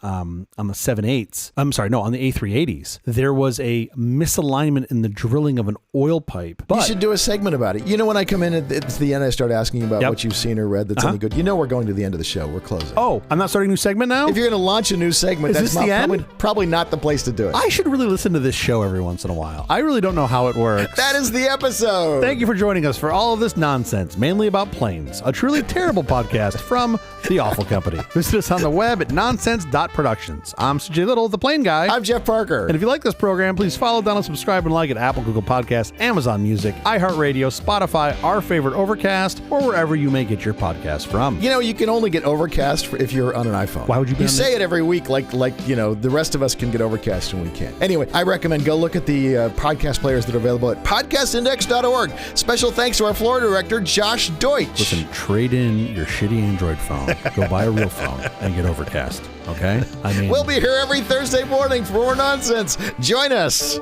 787s. I'm sorry, no, on the A380s. There was a misalignment in the drilling of an oil pipe. You should do a segment about it. You know, when I come in at the end, I start asking you about what you've seen or read that's any good. You know, we're going to the end of the show. We're closing. Oh, I'm not starting a new segment now? If you're going to launch a new segment, Is this the end? Probably not the place to do it. I should really listen to this show every once in a while. I really don't know how it works. That is the episode. Thank you for joining us for all of this nonsense, mainly about planes. A truly terrible podcast from The Awful Company. Visit us on the web at nonsense.productions. I'm CJ Little, the plane guy. I'm Jeff Parker. And if you like this program, please follow, download, subscribe, and like at Apple, Google Podcasts, Amazon Music, iHeartRadio, Spotify, our favorite Overcast, or wherever you may get your podcast from. You know, you can only get Overcast if you're on an iPhone. Why would you be You say it every week like you know, the rest of us can get Overcast and we can't. Anyway, I recommend go look at the podcast players that are available at podcastindex.org. Special thanks to our floor director, Josh Deutsch. Listen, trade in your shitty Android phone. Go buy a real phone and get Overcast. Okay? I mean, we'll be here every Thursday morning for more nonsense. Join us.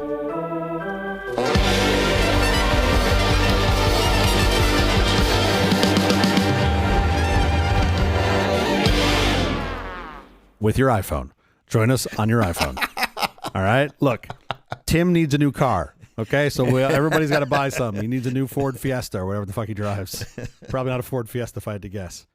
with your iPhone. Join us on your iPhone. All right? Look, Tim needs a new car. Okay? So everybody's got to buy something. He needs a new Ford Fiesta or whatever the fuck he drives. Probably not a Ford Fiesta if I had to guess.